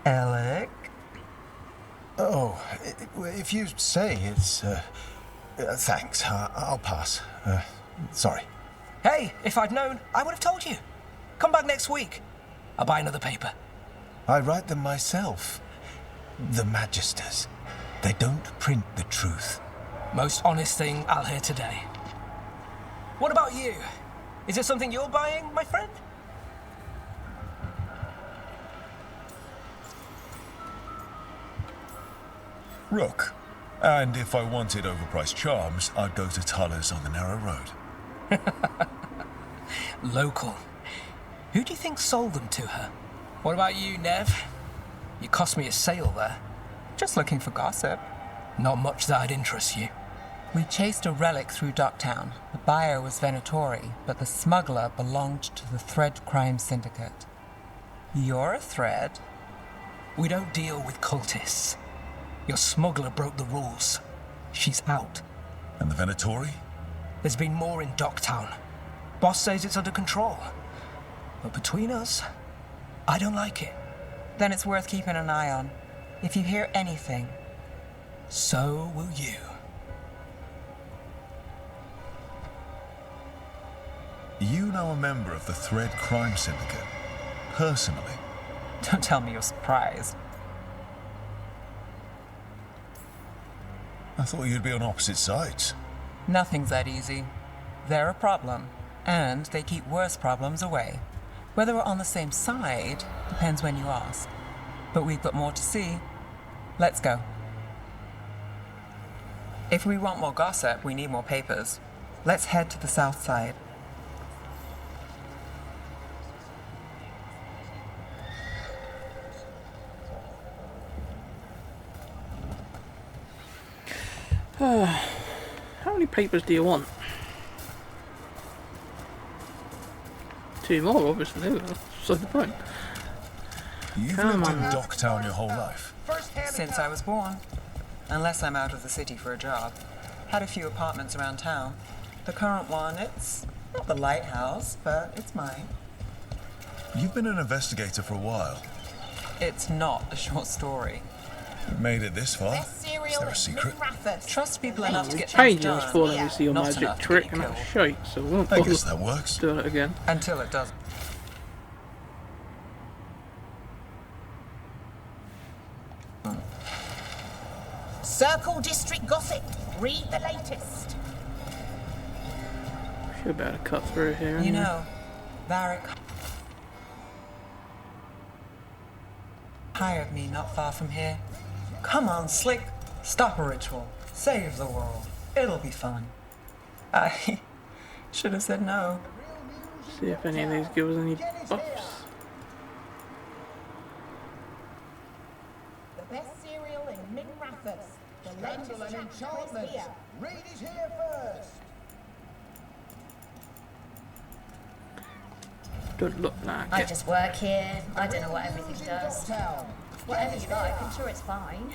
Alec? Oh, if you say it's... thanks. I'll pass. Sorry. Hey, if I'd known, I would have told you. Come back next week. I'll buy another paper. I write them myself. The Magisters. They don't print the truth. Most honest thing I'll hear today. What about you? Is there something you're buying, my friend? Rook. And if I wanted overpriced charms, I'd go to Tuller's on the narrow road. Local. Who do you think sold them to her? What about you, Nev? You cost me a sale there. Just looking for gossip. Not much that'd interest you. We chased a relic through Docktown. The buyer was Venatori, but the smuggler belonged to the Thread Crime Syndicate. You're a Thread? We don't deal with cultists. Your smuggler broke the rules. She's out. And the Venatori? There's been more in Docktown. Boss says it's under control. But between us, I don't like it. Then it's worth keeping an eye on. If you hear anything, so will you. You know a member of the Thread Crime Syndicate, personally? Don't tell me you're surprised. I thought you'd be on opposite sides. Nothing's that easy. They're a problem, and they keep worse problems away. Whether we're on the same side depends when you ask. But we've got more to see. Let's go. If we want more gossip, we need more papers. Let's head to the south side. How many papers do you want? 2 more, obviously. That's the point. You've lived in Docktown your whole life? Since I was born. Unless I'm out of the city for a job. Had a few apartments around town. The current one, it's not the lighthouse, but it's mine. You've been an investigator for a while. It's not a short story. You made it this far. Is there a secret? Trust people enough to get things Pages done. before let me see your Not magic enough to trick get and you that's killed. shite, so we won't I guess that works. do it again. Until it doesn't. Circle District Gossip. Read the latest. Should be able to cut through here. You know, Varric hired me not far from here. Come on, Slick. Stop a ritual. Save the world. It'll be fun. I should have said no. See if any of these give us any buffs. The best cereal in Min Rathus. The latest Scandal and chapter is enchantment. here. Read it here first. Don't look like I it. just work here. I don't know what everything does. Whatever you like, I'm sure it's fine.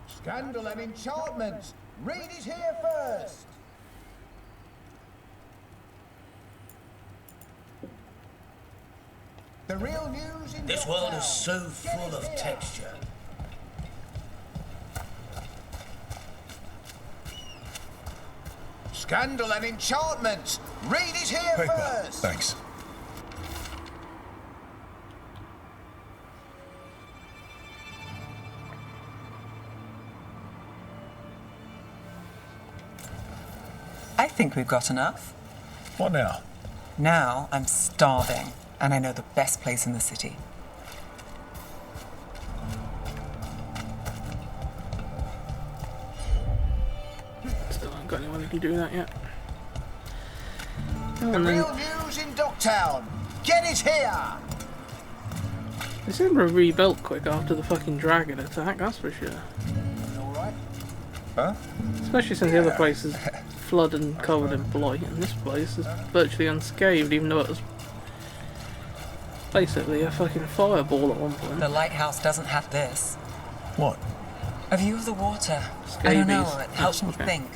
Scandal and enchantment. Read it here first. The real news in This world is so full of texture. Scandal and enchantment. Read it here Paper. first. Thanks. I think we've got enough. What now? Now I'm starving, and I know the best place in the city. Still haven't got anyone who can do that yet. The real news in Docktown. Get it here. They seem to have rebuilt quick after the fucking dragon attack, that's for sure. All right. Huh? Especially since the other place is flooded and covered in blight, and this place is virtually unscathed, even though it was basically a fucking fireball at one point. The lighthouse doesn't have this. What? A view of the water. I don't know, Scabies. it helps me Okay. think.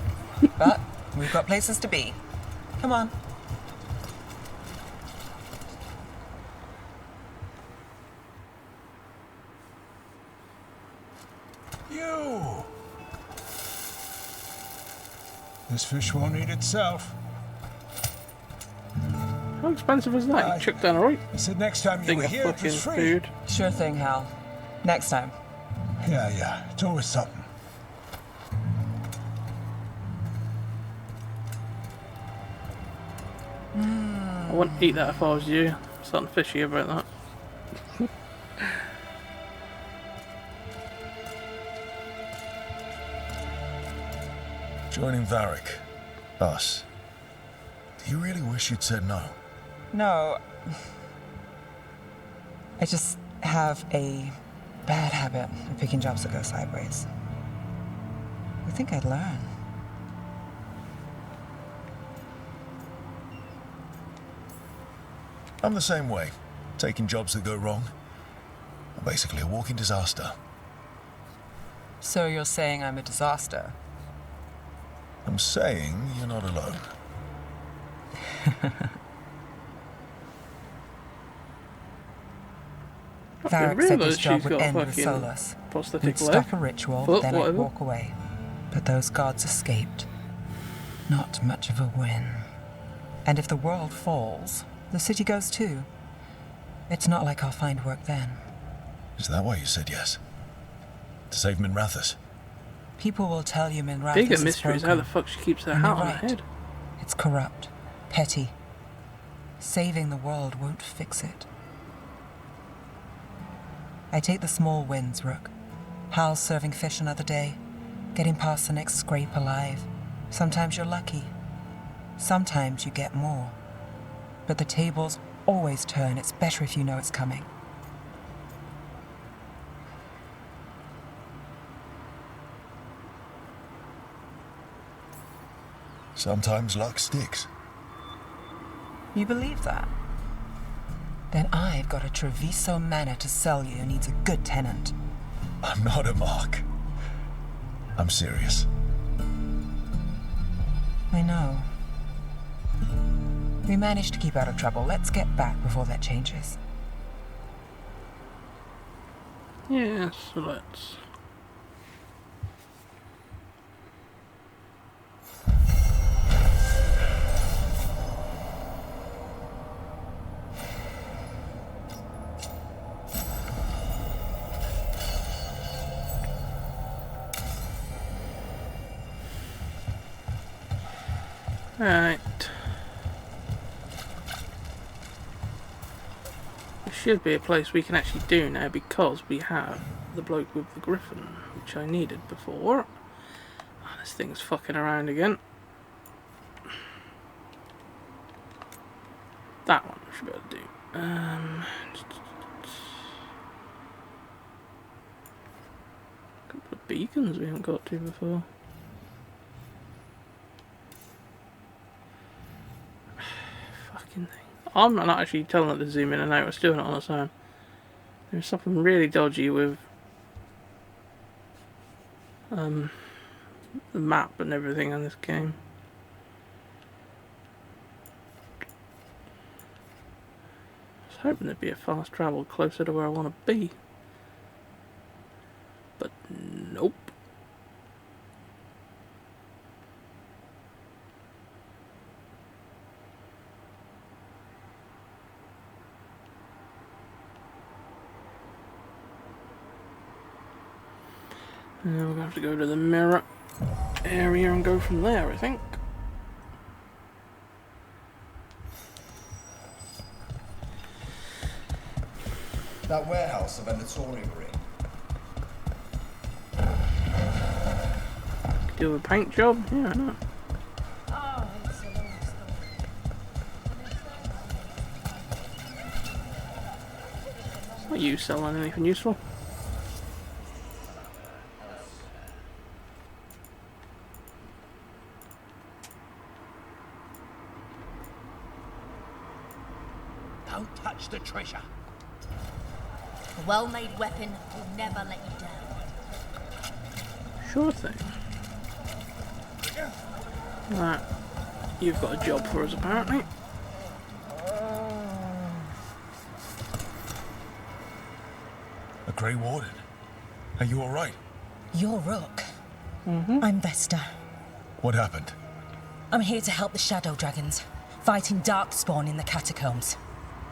But we've got places to be. Come on. You. This fish won't eat itself. How expensive is that? You chucked down a right I said next time you thing were of here, it fucking was free. food. Sure thing, Hal. Next time. Yeah. It's always something. I wouldn't eat that if I was you. Something fishy about that. Joining Varric. Us. Do you really wish you'd said no? No. I just have a bad habit of picking jobs that go sideways. I think I'd learn. I'm the same way. Taking jobs that go wrong. I'm basically a walking disaster. So you're saying I'm a disaster? I'm saying you're not alone. Varric said this job would end with fucking Solus. prosthetic We'd leg, stop a ritual, foot, then I'd whatever. walk away. But those gods escaped. Not much of a win. And if the world falls, the city goes too. It's not like I'll find work then. Is that why you said yes? To save Minrathous? People will tell you Minrathous Bigger is mystery is how broken. the fuck she keeps her And hat they're on her right. head. It's corrupt, petty. Saving the world won't fix it. I take the small wins, Rook. Hal's serving fish another day, getting past the next scrape alive. Sometimes you're lucky. Sometimes you get more. But the tables always turn. It's better if you know it's coming. Sometimes luck sticks. You believe that? Then I've got a Treviso manor to sell you who needs a good tenant. I'm not a mark. I'm serious. I know. We managed to keep out of trouble. Let's get back before that changes. Yes, so let's. Alright. There should be a place we can actually do now because we have the bloke with the griffin, which I needed before. Oh, this thing's fucking around again. That one we should be able to do. Couple of beacons we haven't got to before. Fucking thing. I'm not actually telling it to zoom in and out, it's doing it on its own. There's something really dodgy with the map and everything in this game. I was hoping there'd be a fast travel closer to where I want to be. But nope. And then we're going to have to go to the mirror area and go from there, I think. That warehouse the Venatori were in. Do a paint job? Yeah, I know. Oh, it's a long story. It's not you selling anything useful. Don't touch the treasure. A well-made weapon will never let you down. Sure thing. Right. You've got a job for us, apparently. A Grey Warden. Are you alright? You're Rook. I'm Vesta. What happened? I'm here to help the Shadow Dragons, fighting Darkspawn in the catacombs.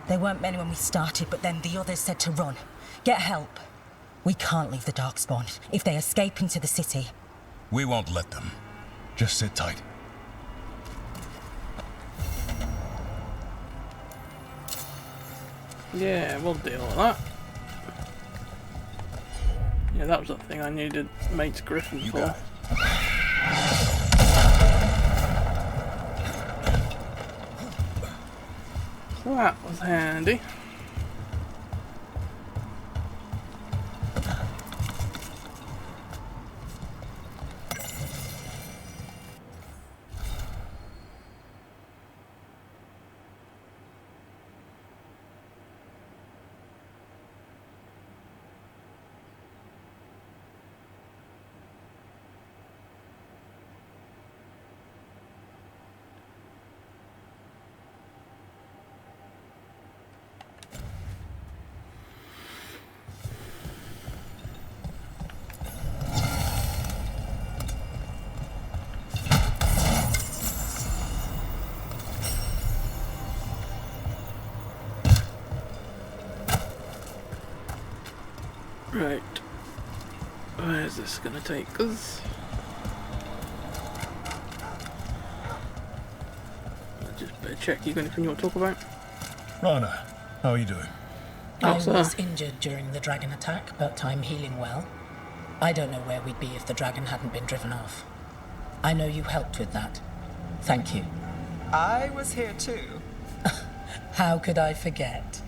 There weren't many when we started, but then the others said to run. Get help. We can't leave the Darkspawn. If they escape into the city, We won't let them. Just sit tight. Yeah, we'll deal with that. Yeah, that was the thing I needed Mate's Griffin You for. got it. So that was handy. Right. Where's this gonna take us? Just better check. You got anything you want to talk about? Rana, how are you doing? I was injured during the dragon attack, but I'm healing well. I don't know where we'd be if the dragon hadn't been driven off. I know you helped with that. Thank you. I was here too. How could I forget?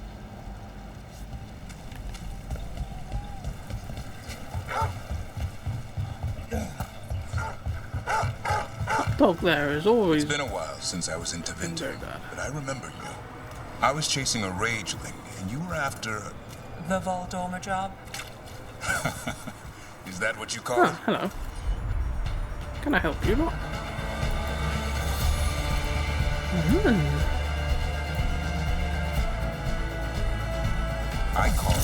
Dog there is always... It's been a while since I was in Tevinter, but I remember you. I was chasing a rageling, and you were after... The Voldormer job? Is that what you call it? Hello. Can I help you? Not. I call it.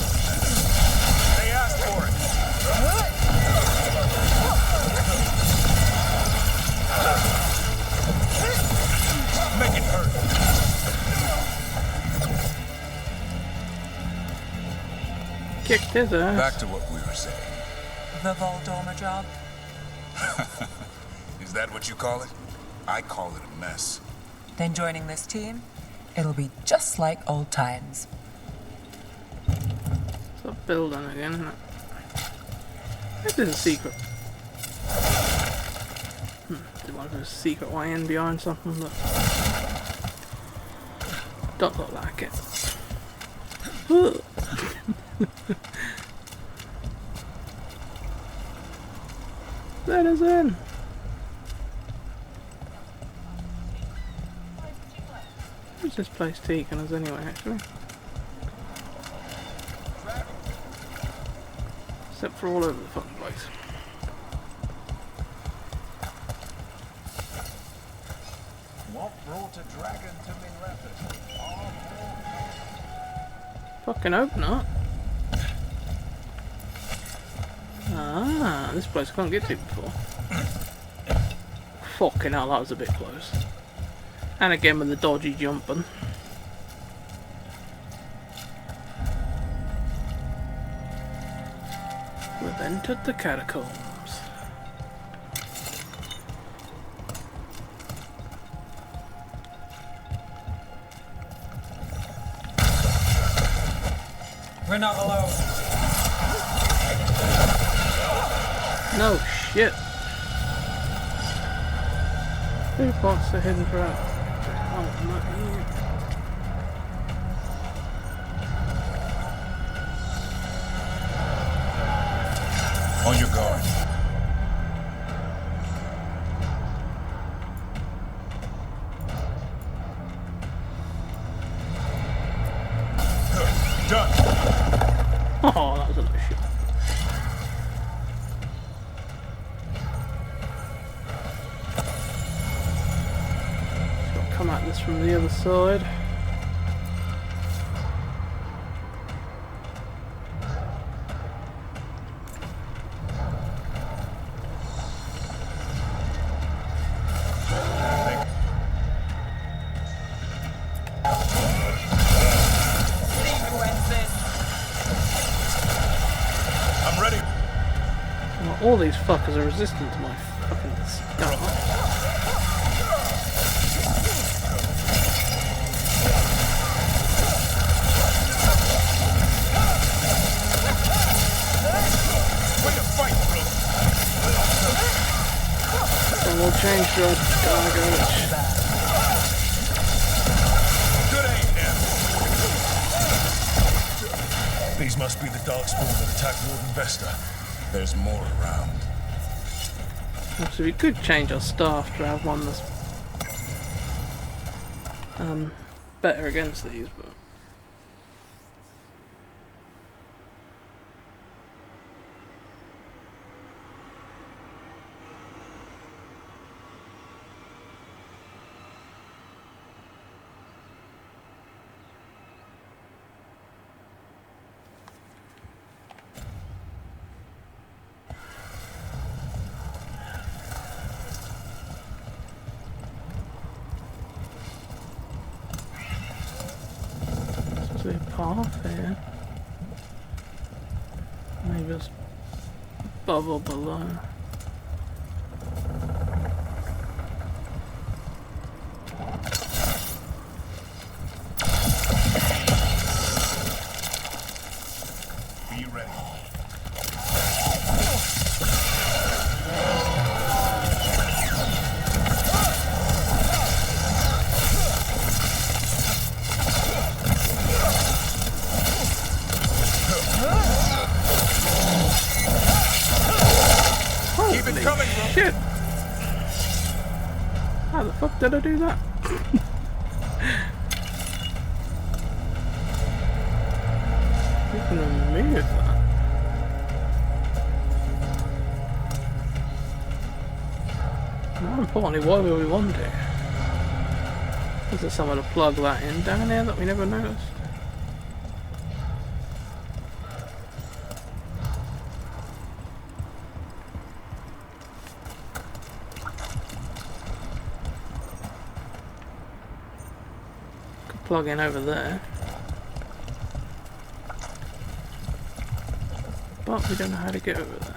They asked for it. Make it hurt. Kicked his ass. Back to what we were saying. The Voldormer job? Is that what you call it? I call it a mess. Then joining this team, it'll be just like old times. It's a building again, isn't it? This is a secret. There might be a secret way in behind something, but don't look like it. Let us in. Where's this place taking us anyway, actually? Except for all over the fucking place. What brought a dragon to me leopard? Fucking open up. Ah, this place I can't get to before. Fucking hell, that was a bit close. And again with the dodgy jumping. We've entered the catacombs. We're not alone. No shit. Two pots are hidden throughout. Oh, not here. On your guard. Done. Oh, that was a nice shot. Just got to come at this from the other side. All these fuckers are resistant to my fucking stuff. Way to fight, bro. So we'll change to a garbage. Good aim, now. These must be the darkspawn that attacked Warden Vesta. There's more around. So we could change our staff to have one that's better against these, but there's a path here. Maybe it's above or below. Be ready. Keep it coming, bro. Shit! How the fuck did I do that? You can remove that. More importantly, why would we want it? Is there somewhere to plug that in down there that we never noticed? Could plug in over there. But we don't know how to get over there.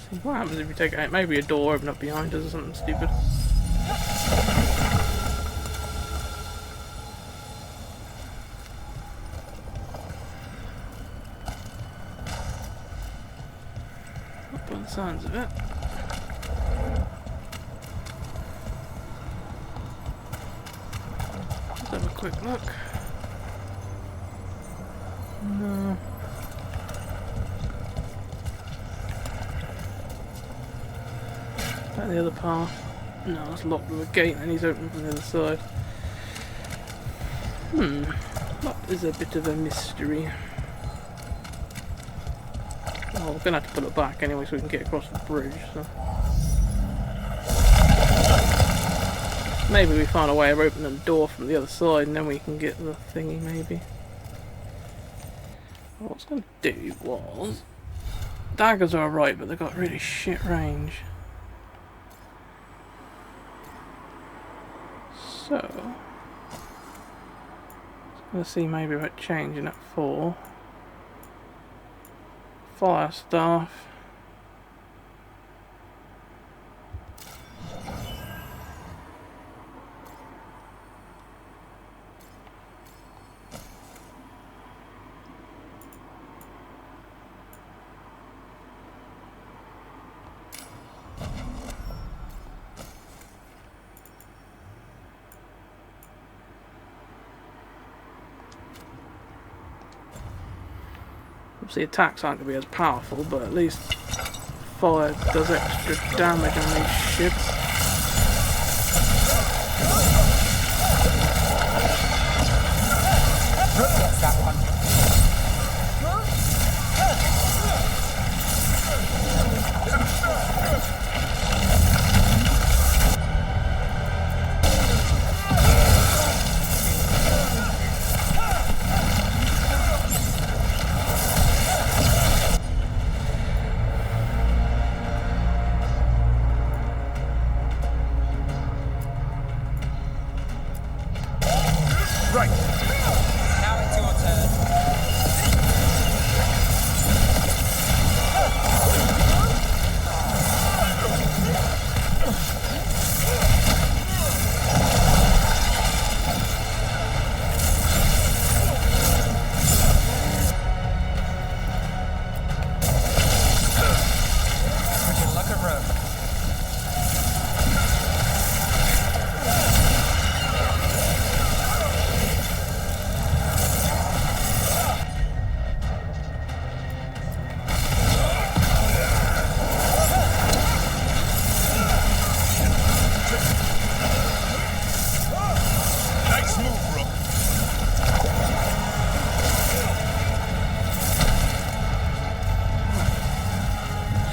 See what happens if you take it out? Maybe a door open up behind us or something stupid. Not by the sounds of it. Let's have a quick look. No. The other path. No, it's locked with a gate and he's open from the other side. That is a bit of a mystery. Well, we're gonna have to put it back anyway so we can get across the bridge, so. Maybe we find a way of opening the door from the other side and then we can get the thingy maybe. What I was gonna do was... Daggers are alright, but they've got really shit range. So, let's see maybe about changing it for fire staff. Obviously attacks aren't going to be as powerful, but at least fire does extra damage on these shits. That's that one.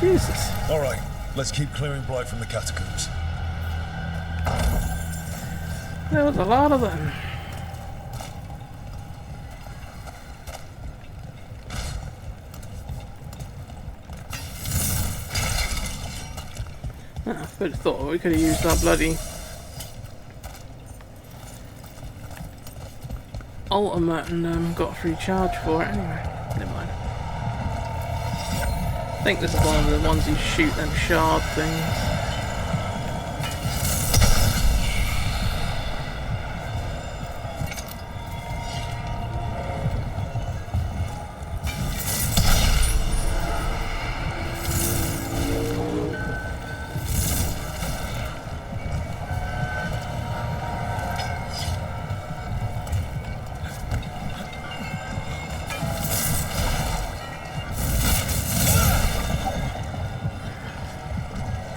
Jesus. Alright, let's keep clearing Blight from the catacombs. There was a lot of them. Could have thought we could have used that bloody ultimate and got a free charge for it anyway. Never mind. I think this is one of the ones you shoot them shard things.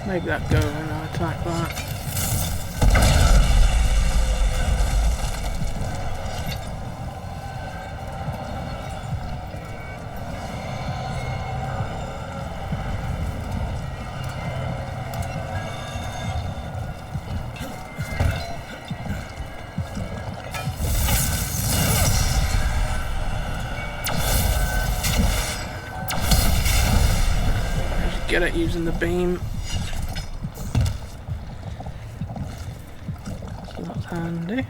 Make that go when I attack that. Just get it using the beam. Handy.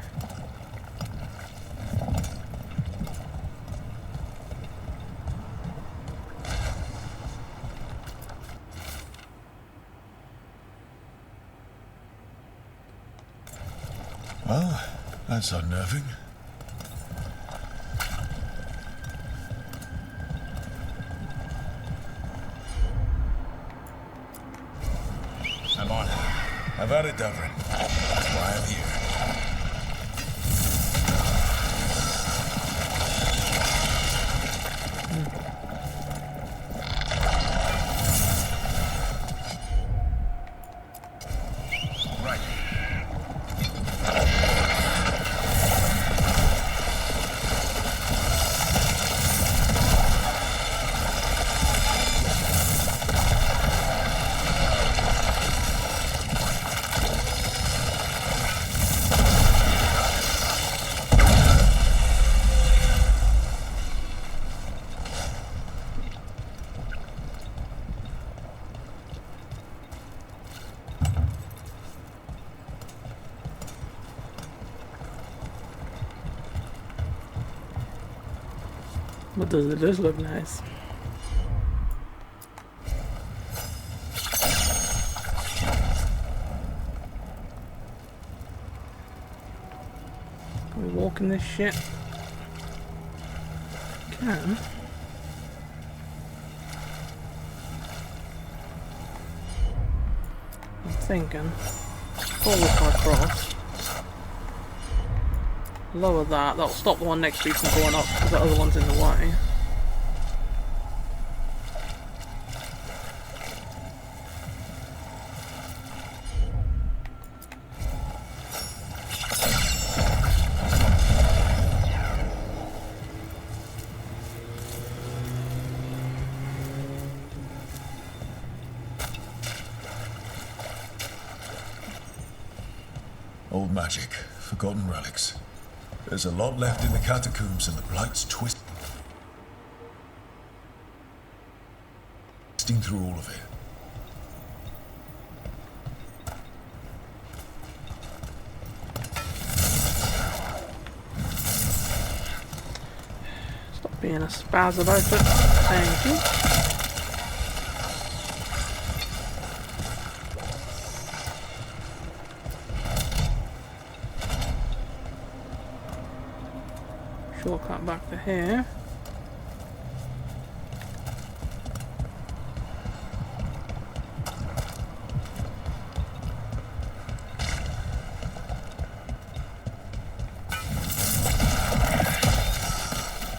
Well, that's unnerving. I'm on it. I've had it, Davrin. That's why I'm here. What does it just look nice? Can we walk in this shit? Can. I'm thinking. Pull this across. Lower that, that'll stop the one next to you from going up because the other one's in the way. Old magic, forgotten relics. There's a lot left in the catacombs and the Blight's twisting through all of it. Stop being a spaz about it. Thank you. Shortcut back to here.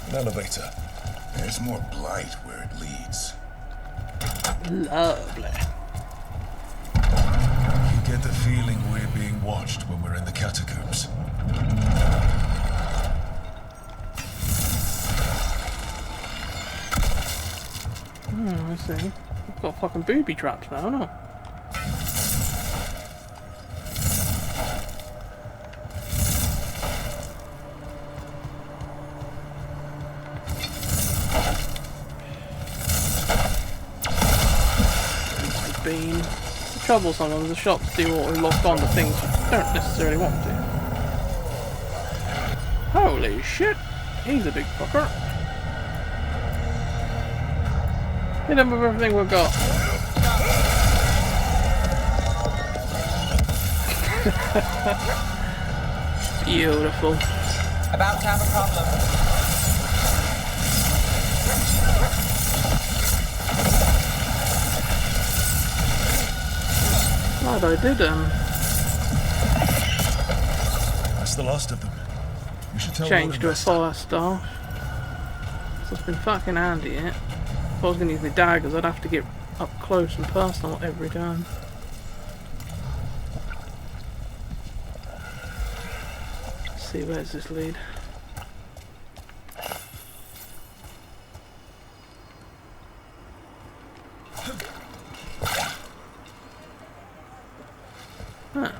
An elevator. There's more blight where it leads. Lovely. You get the feeling we're being watched when we're in the catacombs. I see. We've got fucking booby traps now, no? Beam. trouble sometimes. The shops do auto-lock on to things you don't necessarily want to. Holy shit! He's a big fucker. Hit him with everything we've got. Beautiful. About to have a problem. Glad I did That's the last of them. We should tell change to a fire staff. So it's been fucking handy, it. If I was going to use my daggers, I'd have to get up close and personal every time. Let's see, where's this lead? Huh.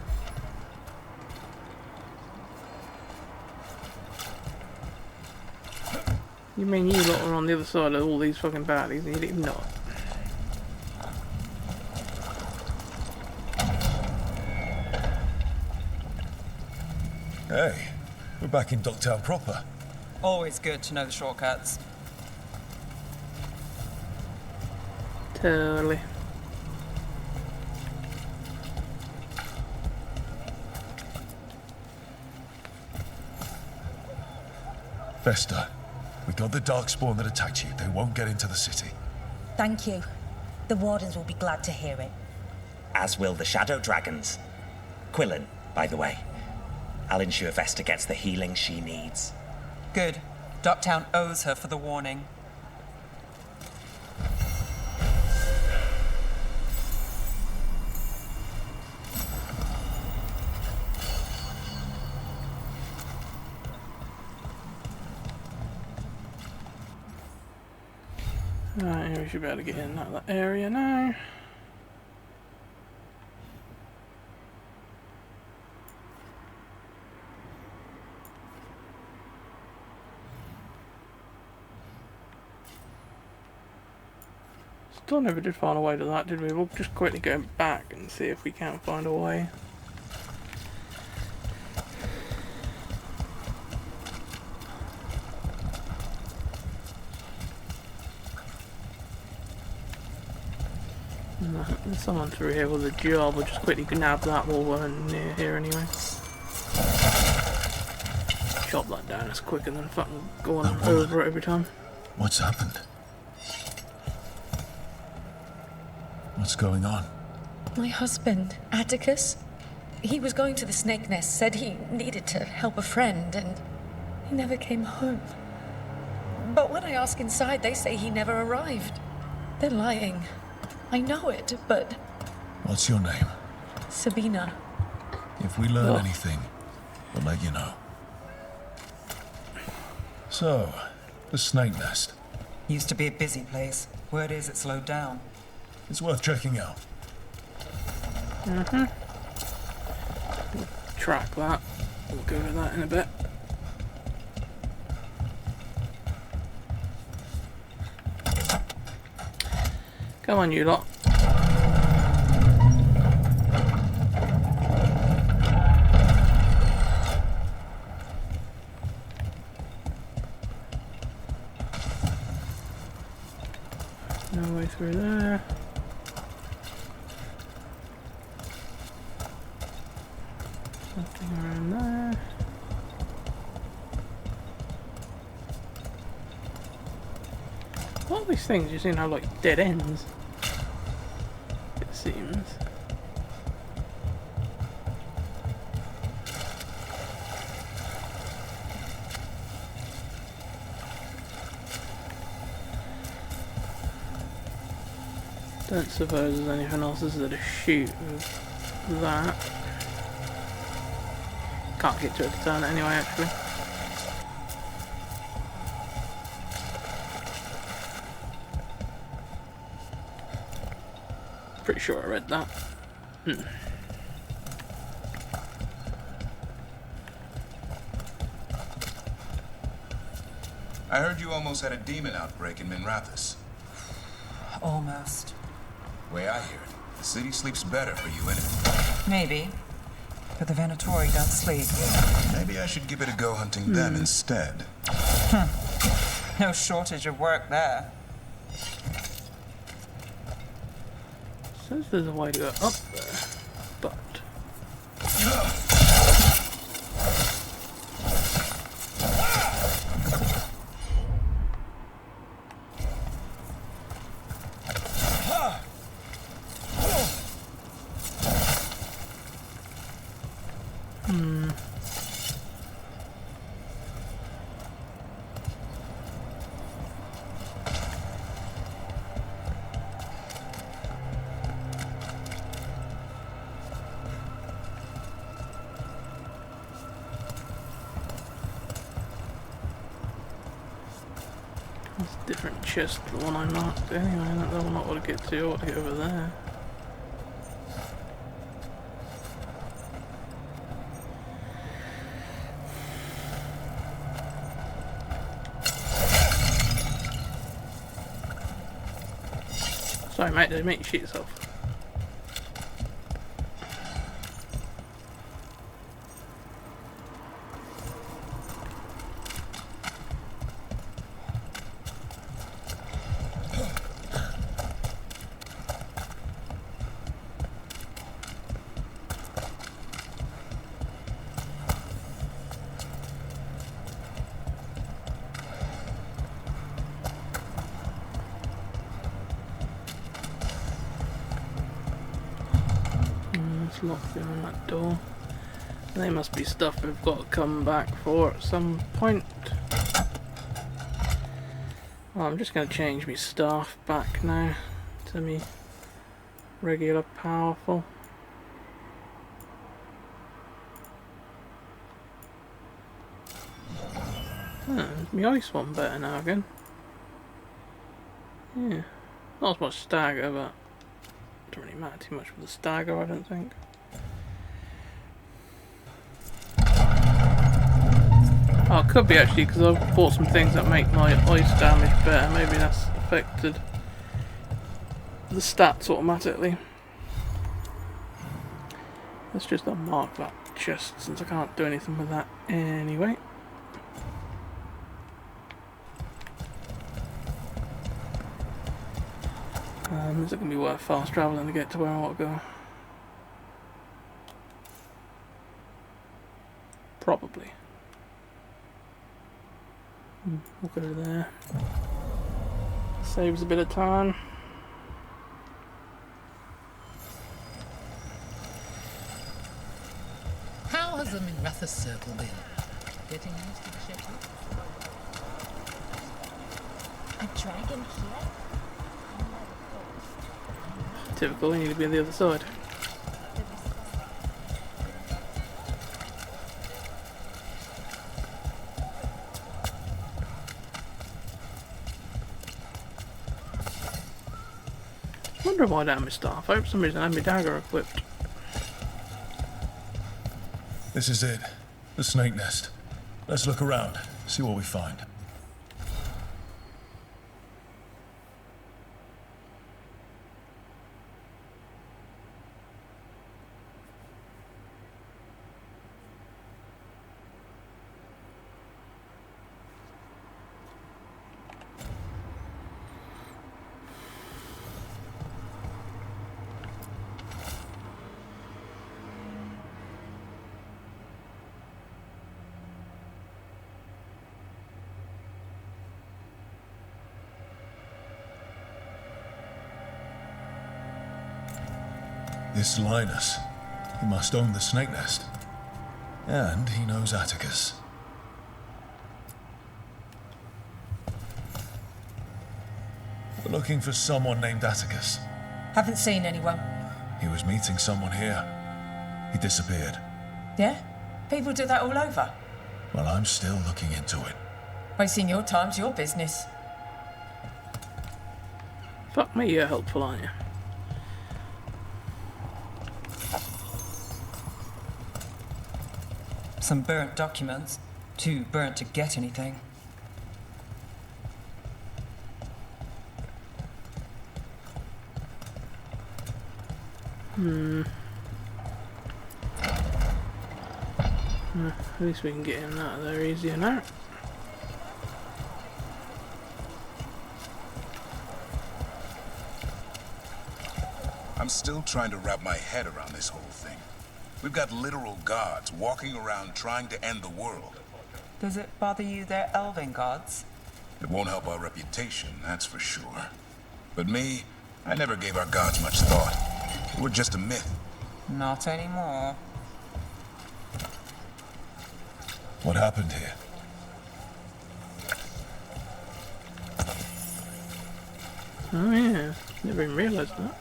You mean you lot are on the other side of all these fucking baddies and you didn't even know it? Hey, we're back in Docktown proper. Always good to know the shortcuts. Totally. Vesta, we got the darkspawn that attacked you. They won't get into the city. Thank you. The Wardens will be glad to hear it. As will the Shadow Dragons. Quillen, by the way. I'll ensure Vesta gets the healing she needs. Good. Docktown owes her for the warning. Right, we should be able to get in that area now. Still never did find a way to that, did we? We'll just quickly go back and see if we can find a way. No, there's someone through here with a job. We'll just quickly nab that while we're near here anyway. Chop that down. It's quicker than fucking going over it every time. What's happened? What's going on? My husband, Atticus, he was going to the Snake Nest, said he needed to help a friend, and he never came home. But when I ask inside, they say he never arrived. They're lying. I know it, but... What's your name? Sabina. If we learn anything, we'll let you know. So, the Snake Nest. Used to be a busy place. Word is it slowed down. It's worth checking out. Mm-hmm. We'll track that. We'll go over that in a bit. Come on, you lot. No way through there. Nothing around there. All these things just seem to have like dead ends. It seems. Don't suppose there's anything else to shoot with that. Can't get to it to turn it anyway, actually. Pretty sure I read that. I heard you almost had a demon outbreak in Minrathous. Almost. Way I hear it, The city sleeps better for you, innit? Maybe. But the Venatori don't sleep. Maybe I should give it a go hunting them instead. No shortage of work there. Says there's a way to go up there, but... That's a different chest to the one I marked anyway, that one I want to get to, I want to get over there. Sorry mate, didn't make you shoot yourself. It's locked behind that door. They must be stuff we've got to come back for at some point. Well, I'm just going to change my staff back now to me regular powerful. My ice one better now again. Yeah, not as much stagger, but don't really matter too much with the stagger, I don't think. Oh, it could be actually because I've bought some things that make my ice damage better. Maybe that's affected the stats automatically. Let's just unmark that chest since I can't do anything with that anyway. Is it going to be worth fast travelling to get to where I want to go? Probably. We'll go there. Saves a bit of time. How has the Minrathous circle been? Getting used to the ship? A dragon here? Typical, we need to be on the other side. Wonder why I don't have my staff. I hope for some reason I have my dagger equipped. This is it. The snake nest. Let's look around, see what we find. This Linus, he must own the snake nest. And he knows Atticus. We're looking for someone named Atticus. Haven't seen anyone. He was meeting someone here. He disappeared. Yeah? People do that all over. Well, I'm still looking into it. Wasting your time's your business. Fuck me, you're helpful, aren't you? Some burnt documents. Too burnt to get anything. At least we can get him out of there easier now. I'm still trying to wrap my head around this whole thing. We've got literal gods walking around trying to end the world. Does it bother you they're elven gods? It won't help our reputation, that's for sure. But me, I never gave our gods much thought. They were just a myth. Not anymore. What happened here? Oh yeah, never even realised that.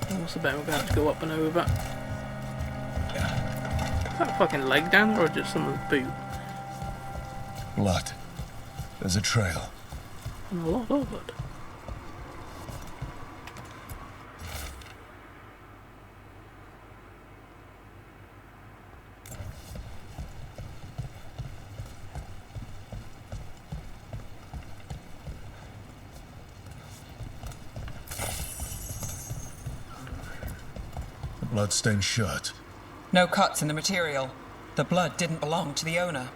What's the bet we're going to have to go up and over? Is that a fucking leg down there or just someone's boot? Blood. There's a trail. And a lot of it. Bloodstained shirt. No cuts in the material. The blood didn't belong to the owner.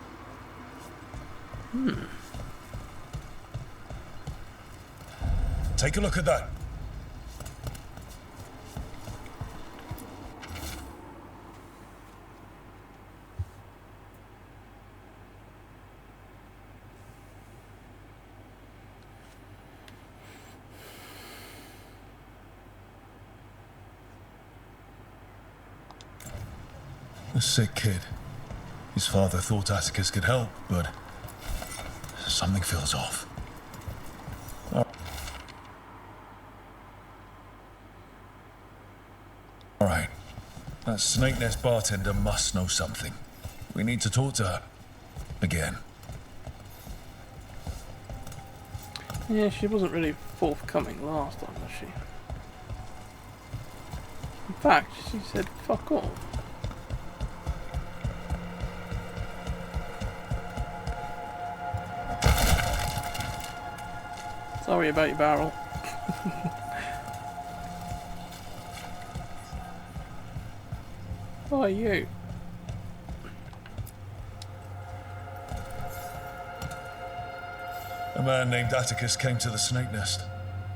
Take a look at that. A sick kid. His father thought Atticus could help, but something feels off. Alright. That Snake Nest bartender must know something. We need to talk to her. Again. Yeah, she wasn't really forthcoming last time, was she? In fact, she said fuck off. Sorry about your barrel. Who are you? A man named Atticus came to the Snake Nest.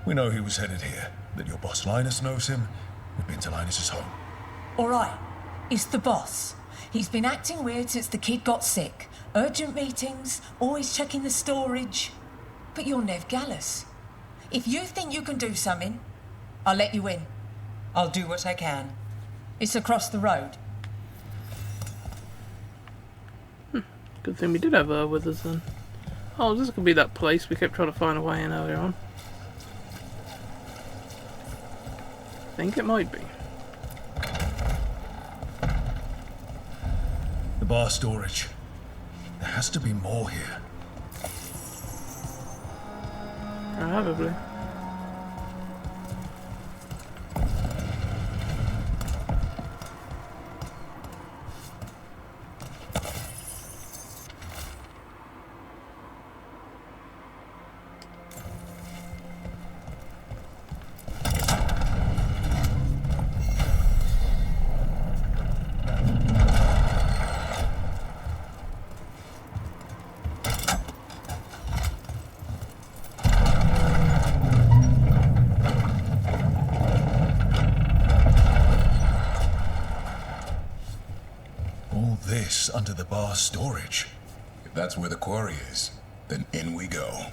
We know he was headed here, that your boss Linus knows him. We've been to Linus's home. All right, it's the boss. He's been acting weird since the kid got sick. Urgent meetings, always checking the storage. But you're Nev Gallus. If you think you can do something, I'll let you in. I'll do what I can. It's across the road. Good thing we did have her with us then. Oh, this could be that place we kept trying to find a way in earlier on. I think it might be. The bar storage. There has to be more here. Probably. This under the bar storage. If that's where the quarry is, then in we go.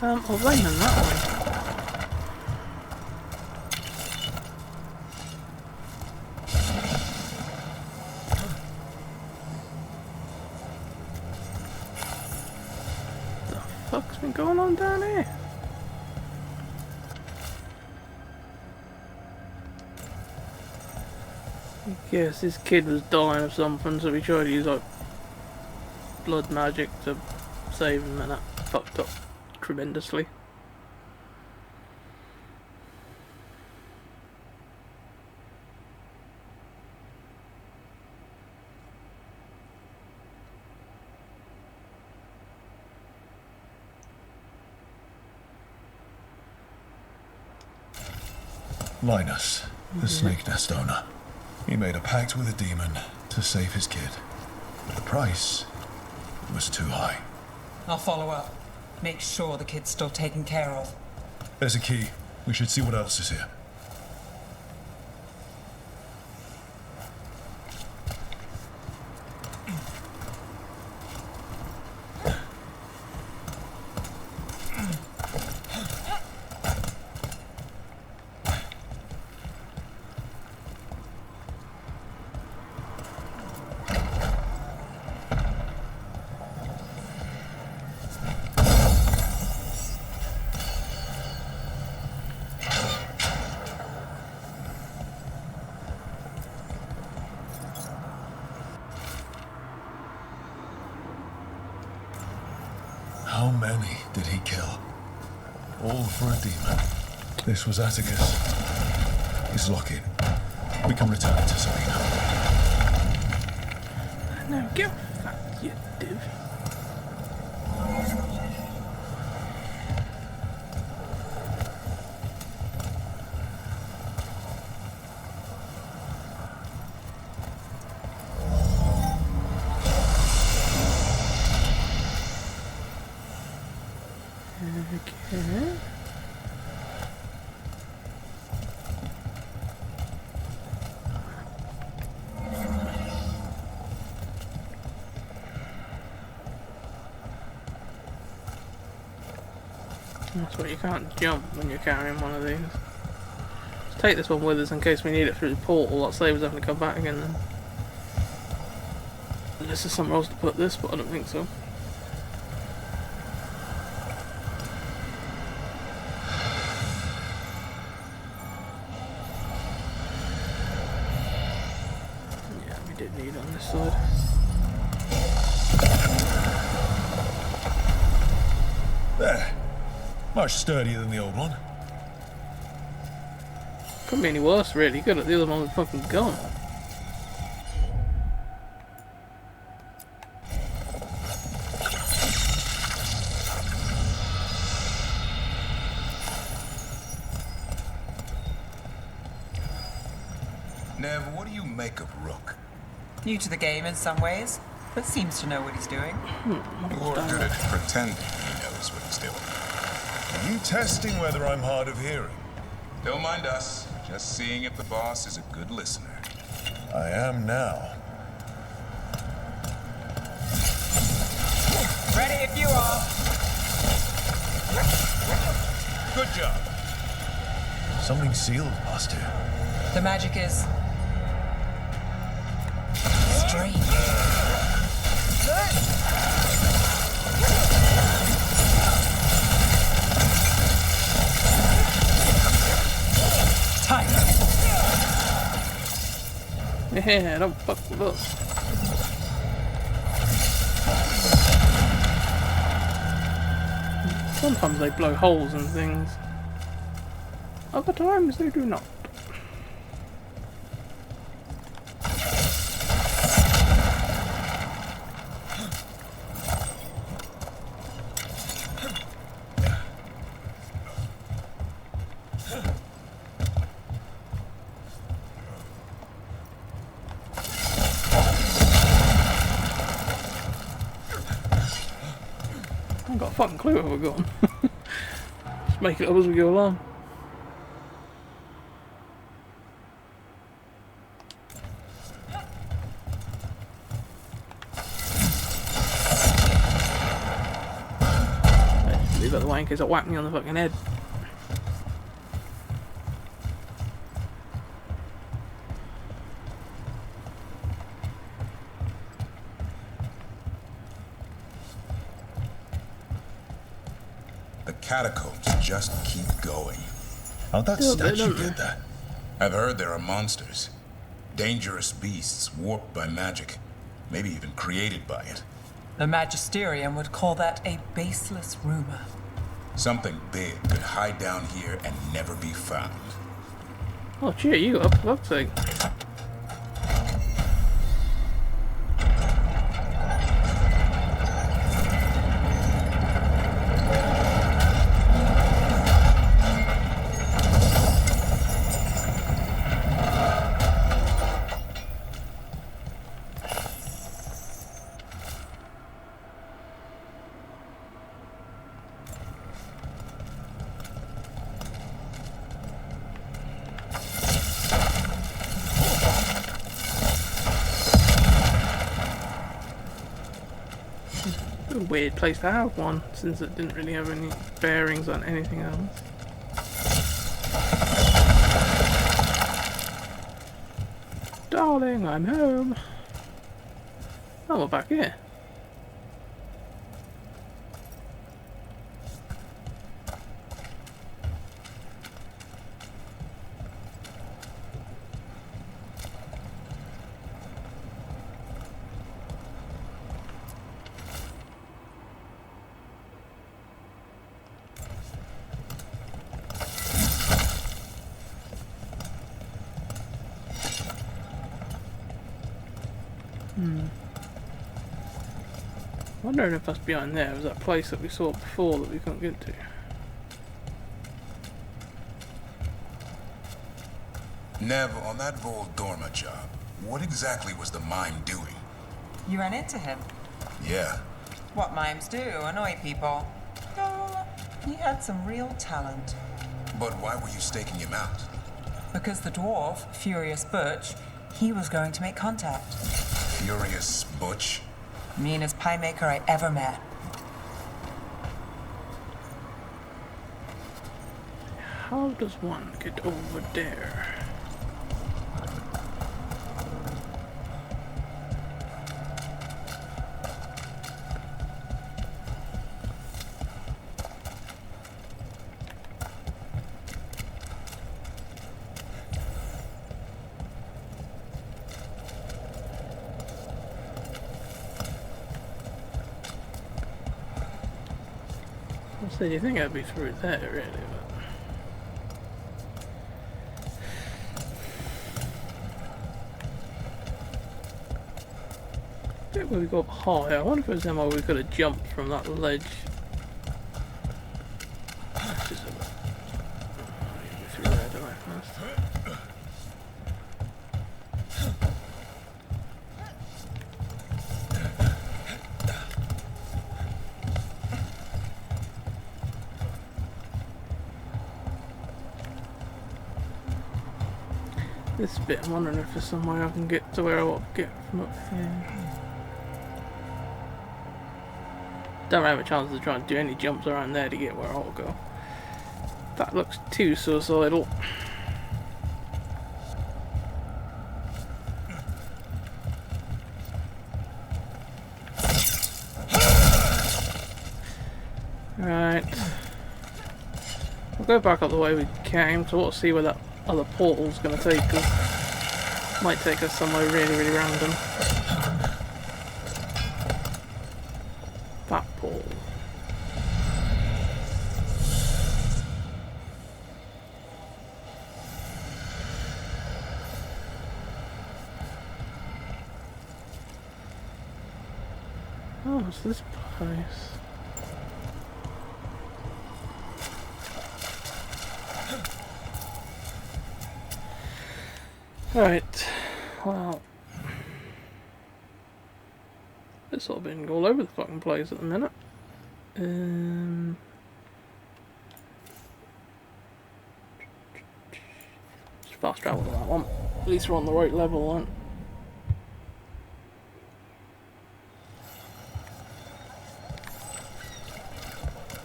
I'll run them that way. fuck's been going on down here? I guess this kid was dying of something, so we tried to use like blood magic to save him, and that fucked up tremendously. Linus, the snake nest owner. He made a pact with a demon to save his kid. But the price was too high. I'll follow up. Make sure the kid's still taken care of. There's a key. We should see what else is here. How many did he kill? All for a demon. This was Atticus. His locket. We can return it to Selena. No, get off that, you div. Okay. That's why you can't jump when you're carrying one of these. Let's take this one with us in case we need it through the portal. That saves us having to come back again then. Unless there's somewhere else to put this, but I don't think so. Yeah, we did need it on this side. There. Much sturdier than the old one. Couldn't be any worse, really. Good at the other one was fucking gone. Nev, what do you make of Rook? New to the game in some ways, but seems to know what he's doing. You're good at pretending he knows what he's doing. Are you testing whether I'm hard of hearing? Don't mind us. Just seeing if the boss is a good listener. I am now. Ready if you are. Good job. Something sealed past here. The magic is strange. Time. Yeah, don't fuck with us. Sometimes they blow holes in things. Other times they do not. I ain't got a fucking clue where we're going. Just make it up as we go along. Leave it the way in case it whack me on the fucking head. The catacombs just keep going. How'd that Still statue didn't get there? I've heard there are monsters. Dangerous beasts warped by magic. Maybe even created by it. The Magisterium would call that a baseless rumor. Something big could hide down here and never be found. Oh, cheer you up, for fuck's sake. A weird place to have one, since it didn't really have any bearings on anything else. Darling, I'm home. Oh, we're back here. Wondering if that's behind there. Was that place that we saw before that we couldn't get to? Nev, on that Vol Dorma job, what exactly was the mime doing? You ran into him. Yeah. What mimes do, annoy people. Oh, he had some real talent. But why were you staking him out? Because the dwarf, Furious Butch, he was going to make contact. Furious Butch? Meanest pie maker I ever met. How does one get over there? So you think I'd be through there, really? But I think when we go up high, I wonder if there's somewhere we could have jumped from that ledge. Let's just have a... Get through there, don't I, first? This bit, I'm wondering if there's some way I can get to where I want to get from up here. Don't have a chance to try and do any jumps around there to get where I want to go. That looks too suicidal. Right. We'll go back up the way we came, so we'll see where that other portal's going to take us. Might take us somewhere really, really random. That portal. Oh, what's this place? Right, well, it's all been all over the fucking place at the minute. Just fast travel to that one. At least we're on the right level, then.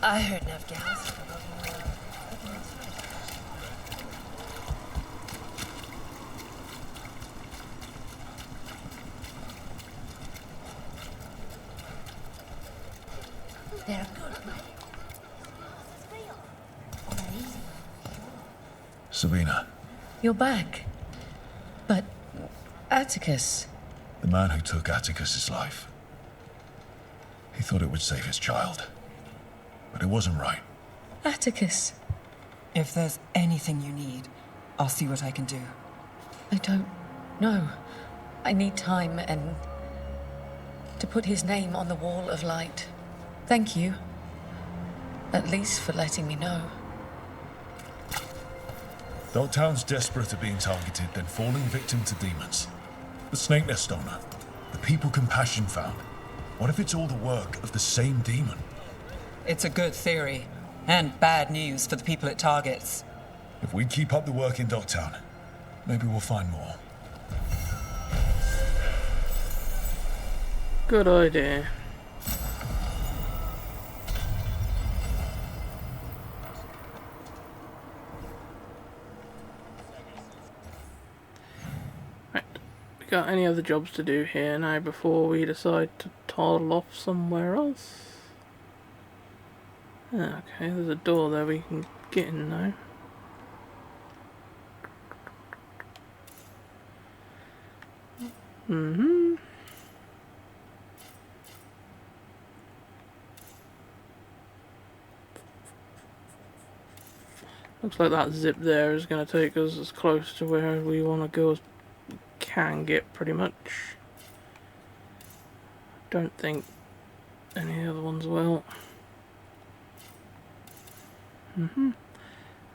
I heard Nev Gallus. They're good, right? Sabina, You're back. But Atticus. the man who took Atticus's life. He thought it would save his child. But it wasn't right. Atticus. If there's anything you need, I'll see what I can do. I don't know. I need time and to put his name on the wall of light. Thank you. At least for letting me know. Dogtown's desperate at being targeted, then falling victim to demons. The Snake Nest owner, the people Compassion found. What if it's all the work of the same demon? It's a good theory, and bad news for the people it targets. If we keep up the work in Dogtown, maybe we'll find more. Good idea. Right. We got any other jobs to do here now before we decide to toddle off somewhere else? Okay, there's a door there we can get in now. Looks like that zip there is going to take us as close to where we want to go as we can get, pretty much. Don't think any other ones will.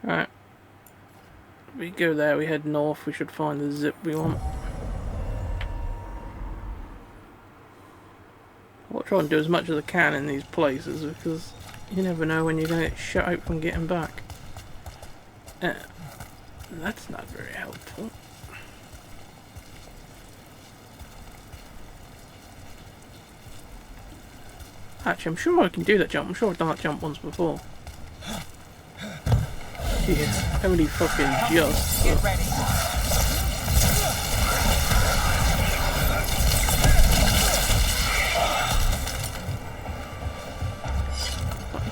Right. We go there, we head north, we should find the zip we want. I'll try and do as much as I can in these places because you never know when you're going to get shut out from getting back. That's not very helpful. Actually, I'm sure I can do that jump. I'm sure I've done that jump once before. Jeez, only fucking just. Get ready.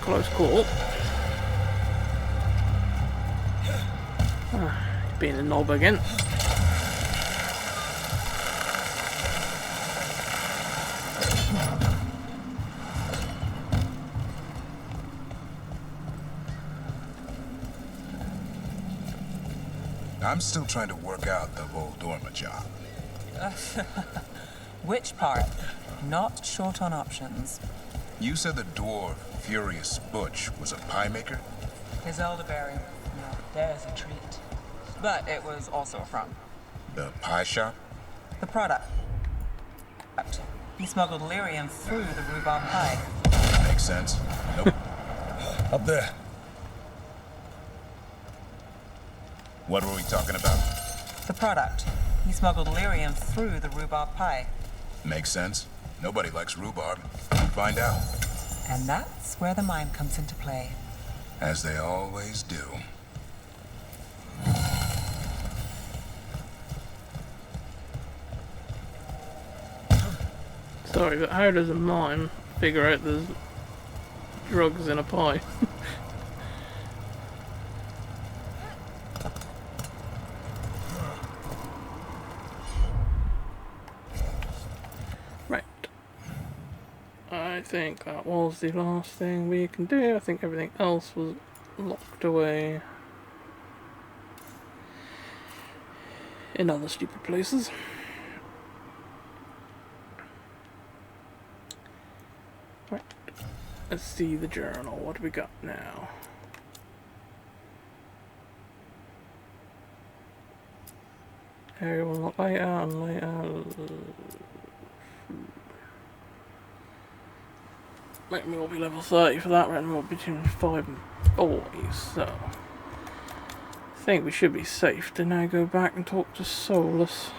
Close call. He's being a knob again. I'm still trying to work out the whole Dorma job. Which part? Not short on options. You said the dwarf, Furious Butch, was a pie maker? His elderberry. No, there's a treat. But it was also a front. The pie shop? The product. He smuggled lyrium through the rhubarb pie. Makes sense. Nope. Up there. What were we talking about? The product. He smuggled lyrium through the rhubarb pie. Makes sense. Nobody likes rhubarb. Find out. And that's where the mime comes into play. As they always do. Sorry, but how does a mime figure out there's drugs in a pie? Right. I think that was the last thing we can do. I think everything else was locked away in other stupid places. Right. Let's see the journal. What do we got now? Area will not later and later. Let me all be level 30 for that, and we'll be between 5 and 40, so I think we should be safe to now go back and talk to Solus.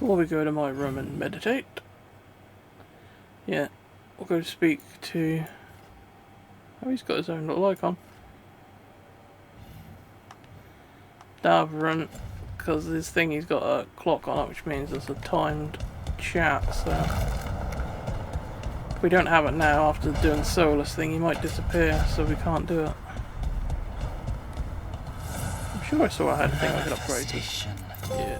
Before we go to my room and meditate, yeah, we'll go speak to... Oh, he's got his own little icon. Davran, because this thing, he's got a clock on it, which means there's a timed chat, so... If we don't have it now, after doing the Solus thing, he might disappear, so we can't do it. I'm sure I saw I had a thing I could upgrade to. Yeah.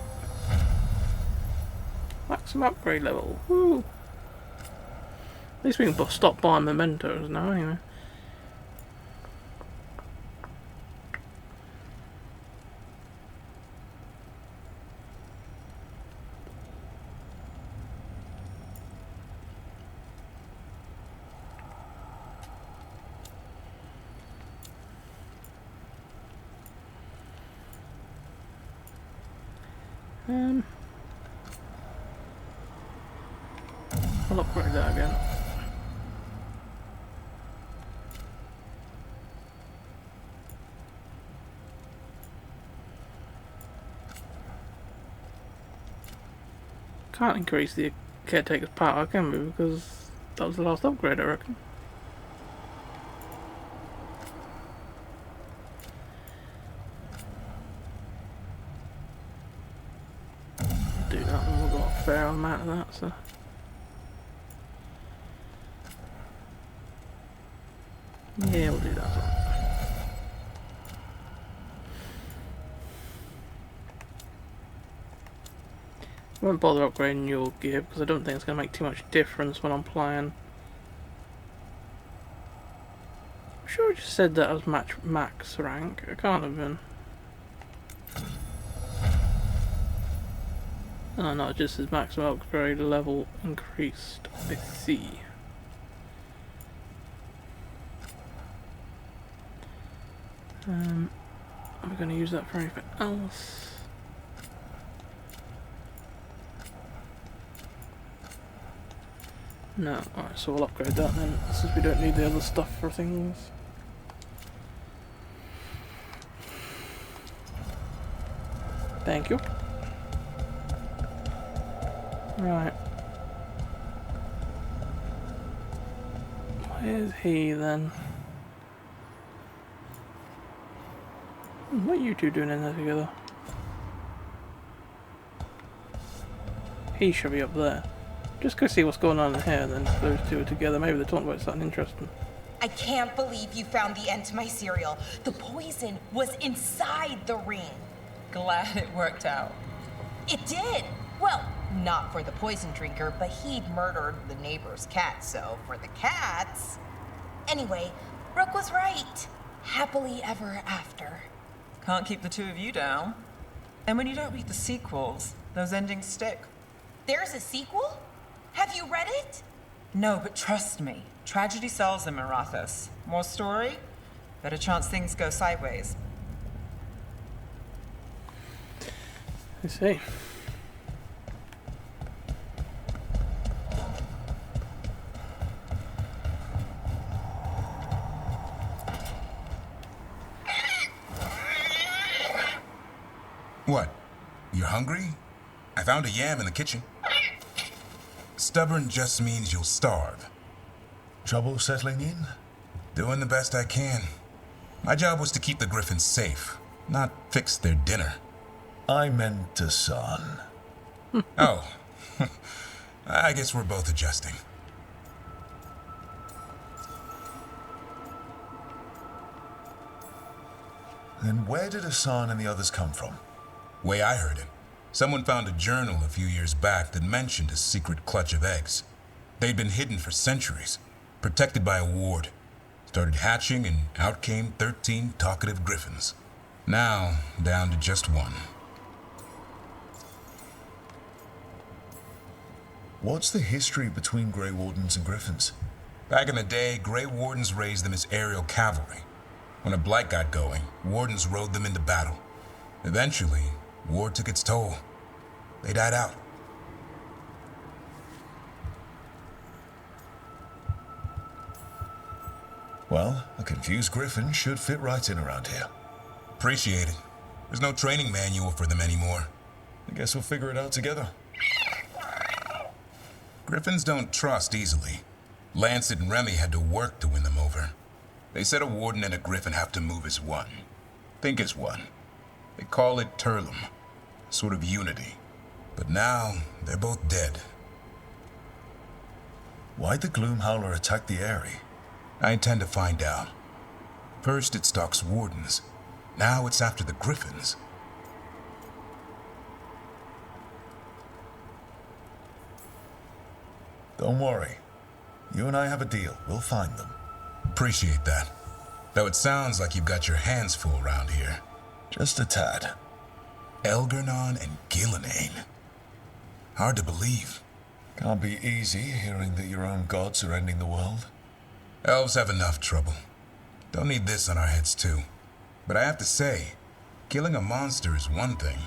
Maximum upgrade level, woo! At least we can stop buying mementos now, anyway. I'll upgrade that again. Can't increase the caretaker's power, can we? Because that was the last upgrade, I reckon. Do that, and we've got a fair amount of that, so. Yeah, we'll do that one. I won't bother upgrading your gear because I don't think it's going to make too much difference when I'm playing. I'm sure I just said that as max rank. It can't have been. Oh no, it just says maximum upgrade level increased. I see. Am I going to use that for anything else? No. Alright, so we'll upgrade that then, since we don't need the other stuff for things. Thank you. Right. Where's he then? What are you two doing in there together? He should be up there. Just go see what's going on in here, then if those two are together, maybe they're talking about something interesting. I can't believe you found the end to my cereal. The poison was inside the ring. Glad it worked out. It did. Well, not for the poison drinker, but he'd murdered the neighbor's cat, so for the cats... Anyway, Rook was right. Happily ever after. Can't keep the two of you down. And when you don't read the sequels, those endings stick. There's a sequel? Have you read it? No, but trust me. Tragedy sells in Marathas. More story, better chance things go sideways. I see. What? You're hungry? I found a yam in the kitchen. Stubborn just means you'll starve. Trouble settling in? Doing the best I can. My job was to keep the Griffins safe, not fix their dinner. I meant a son. Oh. I guess we're both adjusting. Then where did Hassan and the others come from? Way I heard it, someone found a journal a few years back that mentioned a secret clutch of eggs. They'd been hidden for centuries, protected by a ward. Started hatching and out came 13 talkative griffins. Now, down to just one. What's the history between Grey Wardens and Griffins? Back in the day, Grey Wardens raised them as aerial cavalry. When a blight got going, Wardens rode them into battle. Eventually, war took its toll. They died out. Well, a confused griffin should fit right in around here. Appreciate it. There's no training manual for them anymore. I guess we'll figure it out together. Griffins don't trust easily. Lancet and Remy had to work to win them over. They said a warden and a griffin have to move as one. Think as one. They call it Turlum. Sort of unity. But now, they're both dead. Why'd the Gloomhowler attack the Eyrie? I intend to find out. First it stalks wardens. Now it's after the griffins. Don't worry. You and I have a deal. We'll find them. Appreciate that. Though it sounds like you've got your hands full around here. Just a tad. Elgernon and Gillenane. Hard to believe. Can't be easy hearing that your own gods are ending the world. Elves have enough trouble. Don't need this on our heads too. But I have to say, killing a monster is one thing.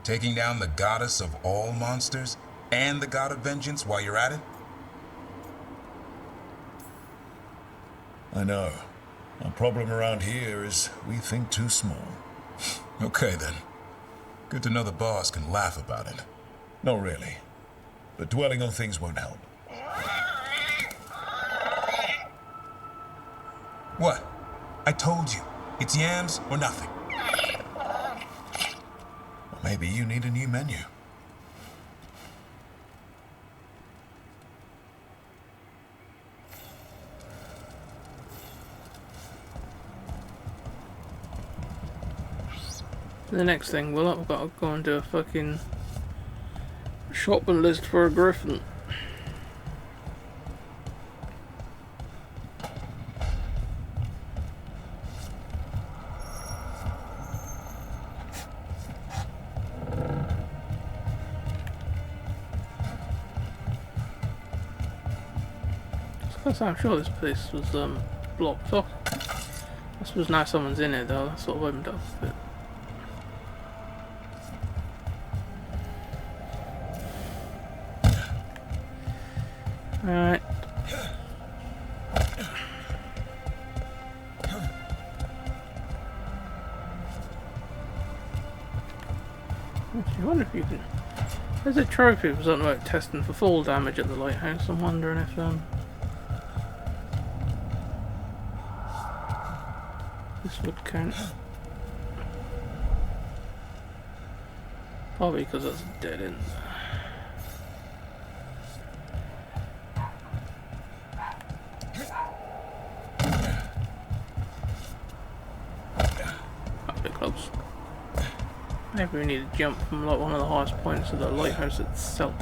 Taking down the goddess of all monsters and the god of vengeance while you're at it? I know. Our problem around here is we think too small. Okay then. Good to know the boss can laugh about it. Not really. But dwelling on things won't help. What? I told you. It's yams or nothing. Or maybe you need a new menu. The next thing, well, I've got to go and do a fucking shopping list for a griffin. I'm sure this place was blocked off. I suppose now someone's in it though, that sort of opened up a bit. Alright. I wonder if you can... There's a trophy for something about testing for fall damage at the lighthouse. I'm wondering if this would count. Probably because that's a dead end. A bit close. Maybe we need to jump from like one of the highest points of the lighthouse itself.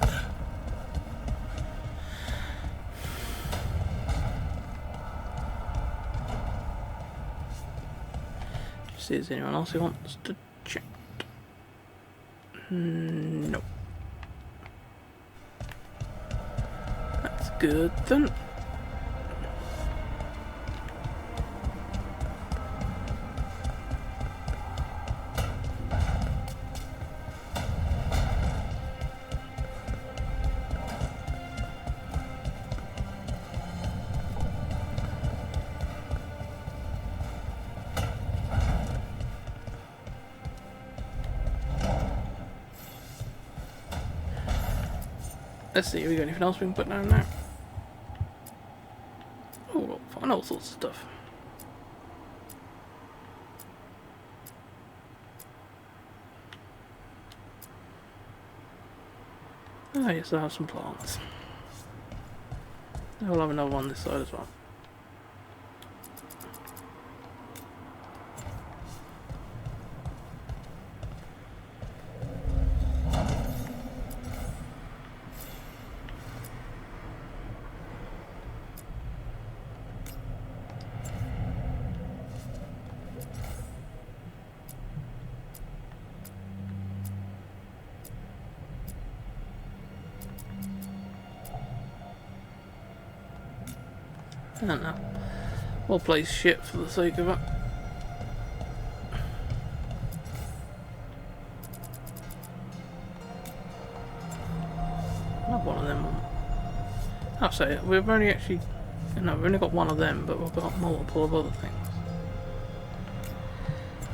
See, is anyone else who wants to chat? No. That's good then. Let's see, have we got anything else we can put down there? Oh, we'll find all sorts of stuff. Ah, yes, I have some plants. I'll have another one this side as well. I don't know. We'll play shit for the sake of it. I'll have one of them. I'll say it. We've only actually... No, we've only got one of them, but we've got multiple of other things.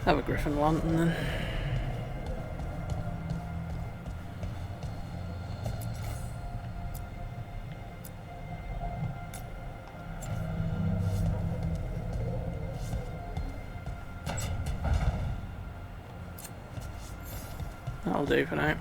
Have a griffin one, and then... That'll do for now.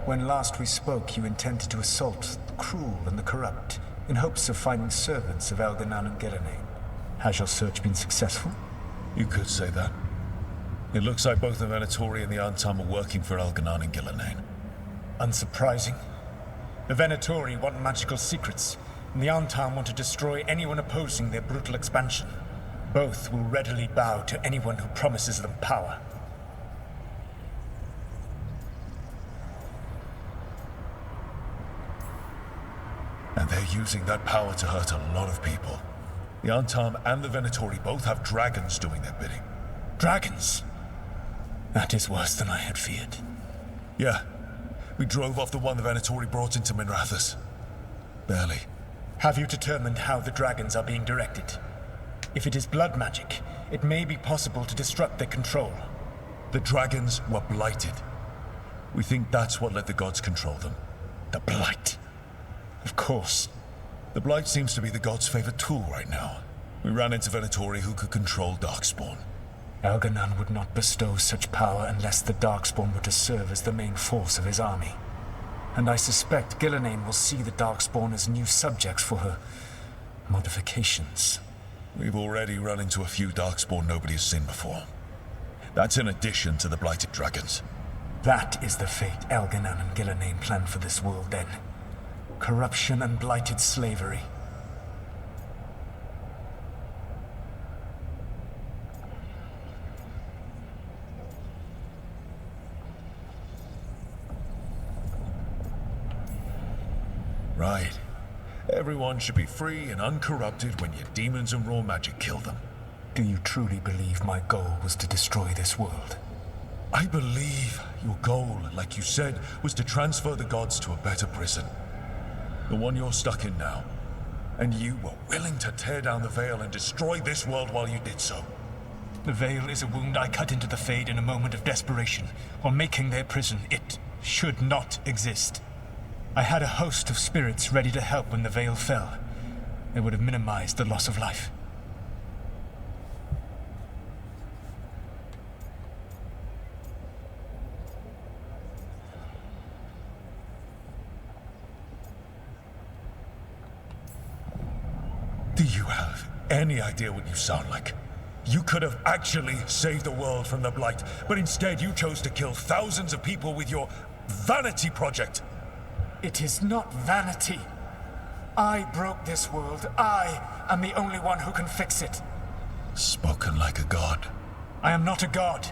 When last we spoke, you intended to assault the cruel and the corrupt, in hopes of finding servants of Elganan and Gillenane. Has your search been successful? You could say that. It looks like both the Venatori and the Antam are working for Elganan and Gillenane. Unsurprising. The Venatori want magical secrets, and the Antam want to destroy anyone opposing their brutal expansion. Both will readily bow to anyone who promises them power. And they're using that power to hurt a lot of people. The Antam and the Venatori both have dragons doing their bidding. Dragons? That is worse than I had feared. Yeah. We drove off the one the Venatori brought into Minrathous. Barely. Have you determined how the dragons are being directed? If it is blood magic, it may be possible to disrupt their control. The dragons were blighted. We think that's what let the gods control them. The blight. Of course. The blight seems to be the god's favorite tool right now. We ran into Venatori who could control Darkspawn. Elganan would not bestow such power unless the Darkspawn were to serve as the main force of his army. And I suspect Gillenane will see the Darkspawn as new subjects for her modifications. We've already run into a few Darkspawn nobody has seen before. That's in addition to the blighted dragons. That is the fate Elganan and Gillenane planned for this world then. Corruption and blighted slavery. Right. Everyone should be free and uncorrupted when your demons and raw magic kill them. Do you truly believe my goal was to destroy this world? I believe your goal, like you said, was to transfer the gods to a better prison. The one you're stuck in now. And you were willing to tear down the Veil and destroy this world while you did so. The Veil is a wound I cut into the Fade in a moment of desperation, while making their prison. It should not exist. I had a host of spirits ready to help when the Veil fell. They would have minimized the loss of life. Do you have any idea what you sound like? You could have actually saved the world from the Blight, but instead you chose to kill thousands of people with your vanity project. It is not vanity. I broke this world. I am the only one who can fix it. Spoken like a god. I am not a god.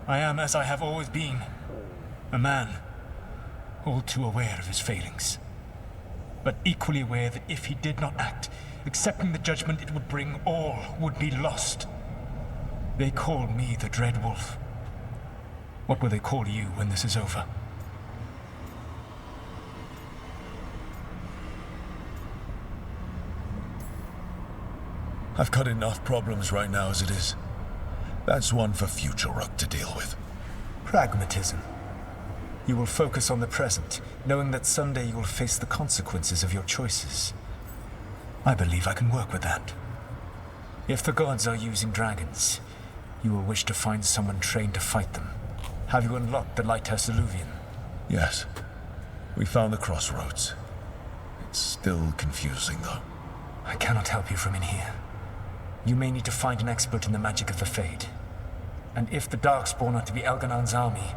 I am as I have always been. A man, all too aware of his failings. But equally aware that if he did not act, accepting the judgment it would bring, all would be lost. They call me the Dread Wolf. What will they call you when this is over? I've got enough problems right now as it is. That's one for future Rook to deal with. Pragmatism. You will focus on the present, knowing that someday you will face the consequences of your choices. I believe I can work with that. If the gods are using dragons, you will wish to find someone trained to fight them. Have you unlocked the Lighthouse Illuvian? Yes. We found the crossroads. It's still confusing, though. I cannot help you from in here. You may need to find an expert in the magic of the Fade. And if the Darkspawn are to be Elganan's army,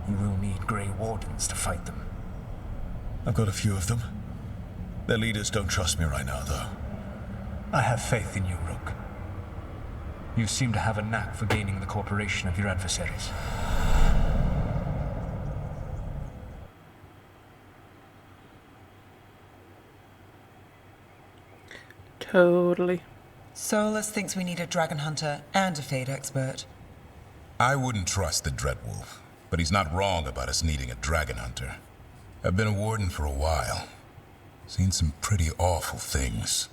you will need Grey Wardens to fight them. I've got a few of them. Their leaders don't trust me right now, though. I have faith in you, Rook. You seem to have a knack for gaining the cooperation of your adversaries. Totally. Solus thinks we need a dragon hunter and a Fade expert. I wouldn't trust the Dreadwolf, but he's not wrong about us needing a dragon hunter. I've been a warden for a while. Seen some pretty awful things.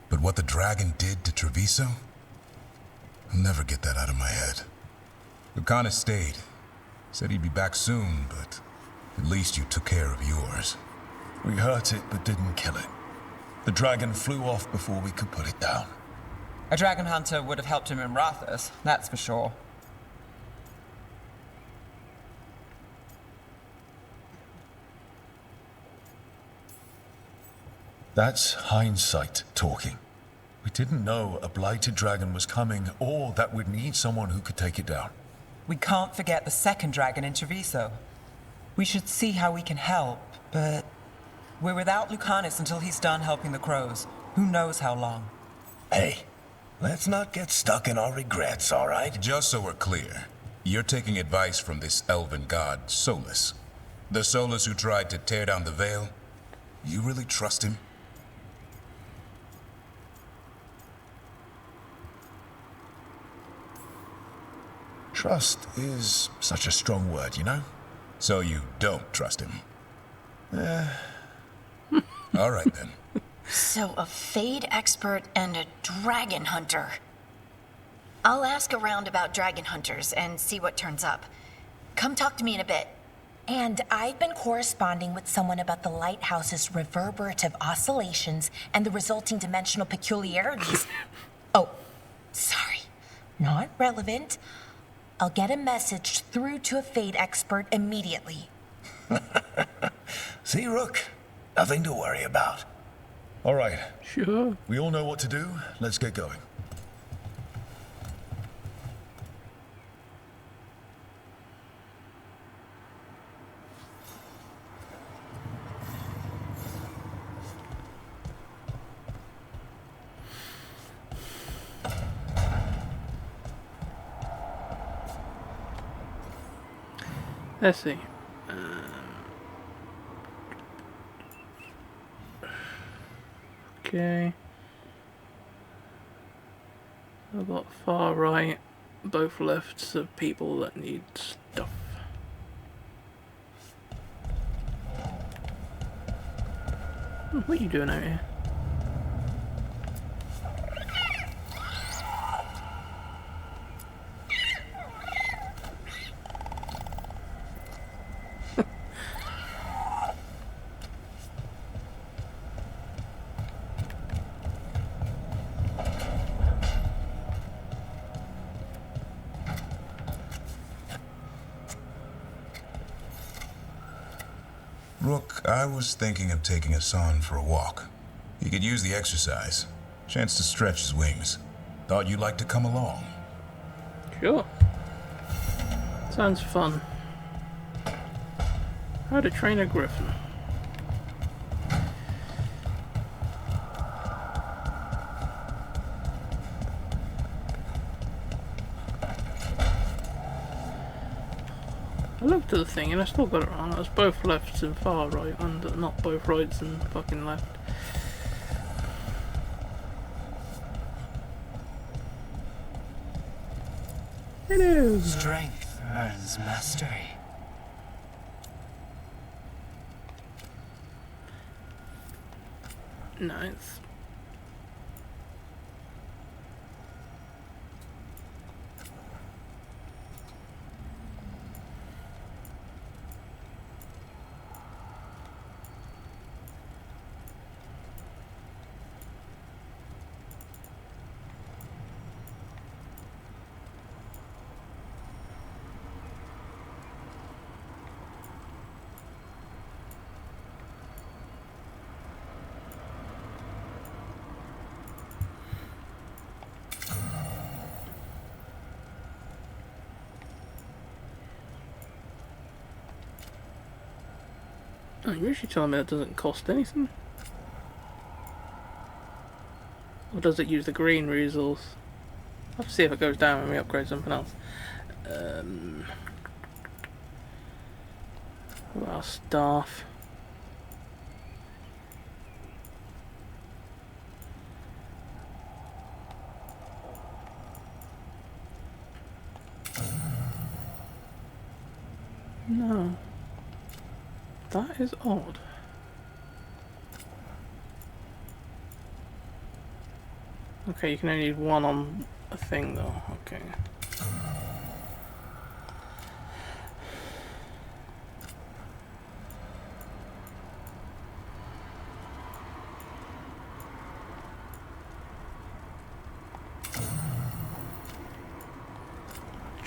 But what the dragon did to Treviso? I'll never get that out of my head. Lucana stayed. Said he'd be back soon, but at least you took care of yours. We hurt it, but didn't kill it. The dragon flew off before we could put it down. A dragon hunter would have helped him in Rathas, that's for sure. That's hindsight talking. We didn't know a blighted dragon was coming, or that we'd need someone who could take it down. We can't forget the second dragon in Treviso. We should see how we can help, but we're without Lucanus until he's done helping the crows. Who knows how long? Hey, let's not get stuck in our regrets, all right? Just so we're clear, you're taking advice from this elven god, Solus. The Solus who tried to tear down the Veil? You really trust him? Trust is such a strong word, you know? So you don't trust him? All right, then. So, a Fade expert and a dragon hunter. I'll ask around about dragon hunters and see what turns up. Come talk to me in a bit. And I've been corresponding with someone about the lighthouse's reverberative oscillations and the resulting dimensional peculiarities. Oh, sorry. Not relevant. I'll get a message through to a Fade expert immediately. See, Rook? Nothing to worry about. All right. Sure. We all know what to do. Let's get going. Let's see. Okay. I've got far right, both lefts of people that need stuff. What are you doing out here? Rook, I was thinking of taking Hassan for a walk. He could use the exercise. Chance to stretch his wings. Thought you'd like to come along. Sure. Sounds fun. How to train a griffin. I looked at the thing and I still got it wrong. It's both lefts and far right, and not both rights and fucking left. Hello. Strength earns mastery. Nice. Oh, you're actually telling me that doesn't cost anything? Or does it use the green resource? I'll have to see if it goes down when we upgrade something else. What about our staff? No. That is odd. Okay, you can only use one on a thing though. Okay.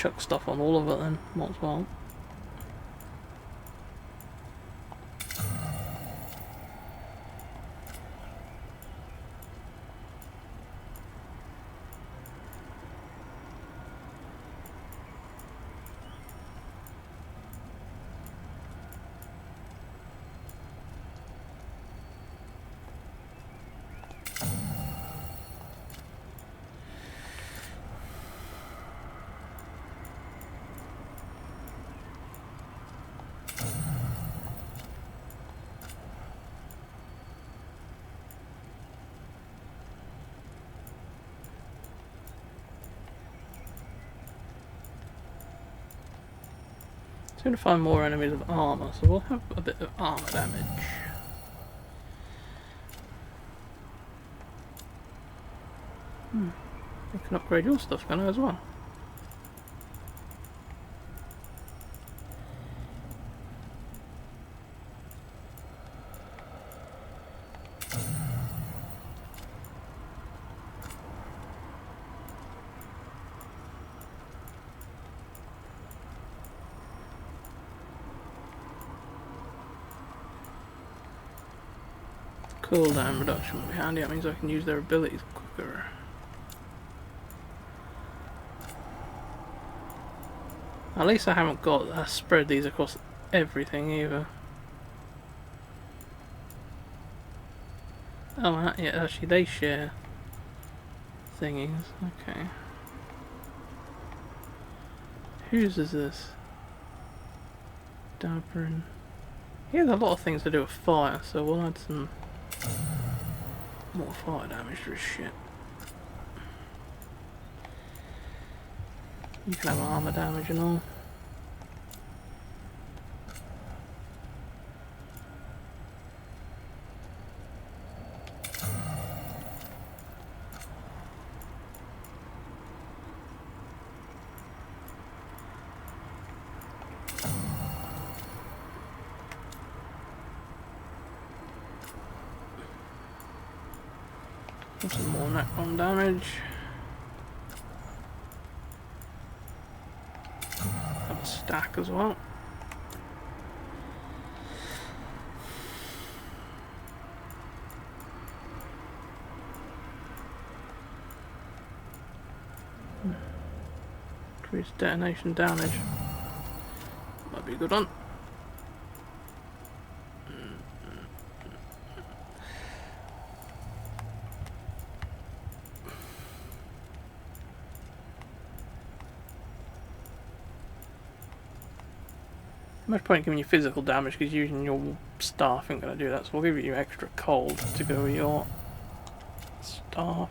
chuck stuff on all of it then, might as well. Going to find more enemies of armor, so we'll have a bit of armor damage. I can upgrade your stuff, can I, as well? Cooldown reduction will be handy, that means I can use their abilities quicker. At least I haven't got spread these across everything either. Oh yeah, actually they share thingies, okay. Whose is this? Dabrin. He has a lot of things to do with fire, so we'll add some more fire damage to his shit. You can have armor damage and all. Some more neck-on damage. Have a stack as well. Increase detonation damage. Might be a good one. Much point giving you physical damage because using your staff ain't going to do that, so we'll give you extra cold to go with your staff.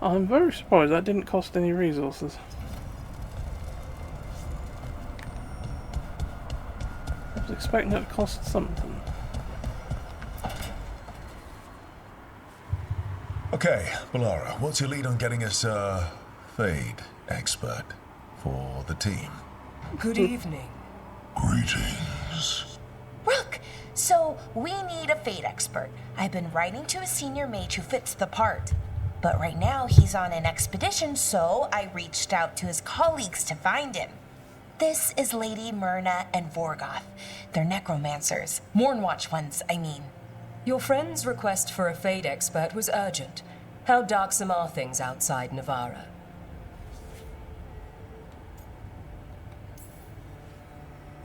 I'm very surprised that didn't cost any resources. I was expecting that to cost something. Okay, Balara, what's your lead on getting us a Fade expert for the team? Good evening. Greetings. Rook, so we need a fate expert. I've been writing to a senior mage who fits the part. But right now he's on an expedition, so I reached out to his colleagues to find him. This is Lady Myrna and Vorgoth. They're necromancers. Mournwatch ones, I mean. Your friend's request for a fate expert was urgent. How darksome are things outside Navarra?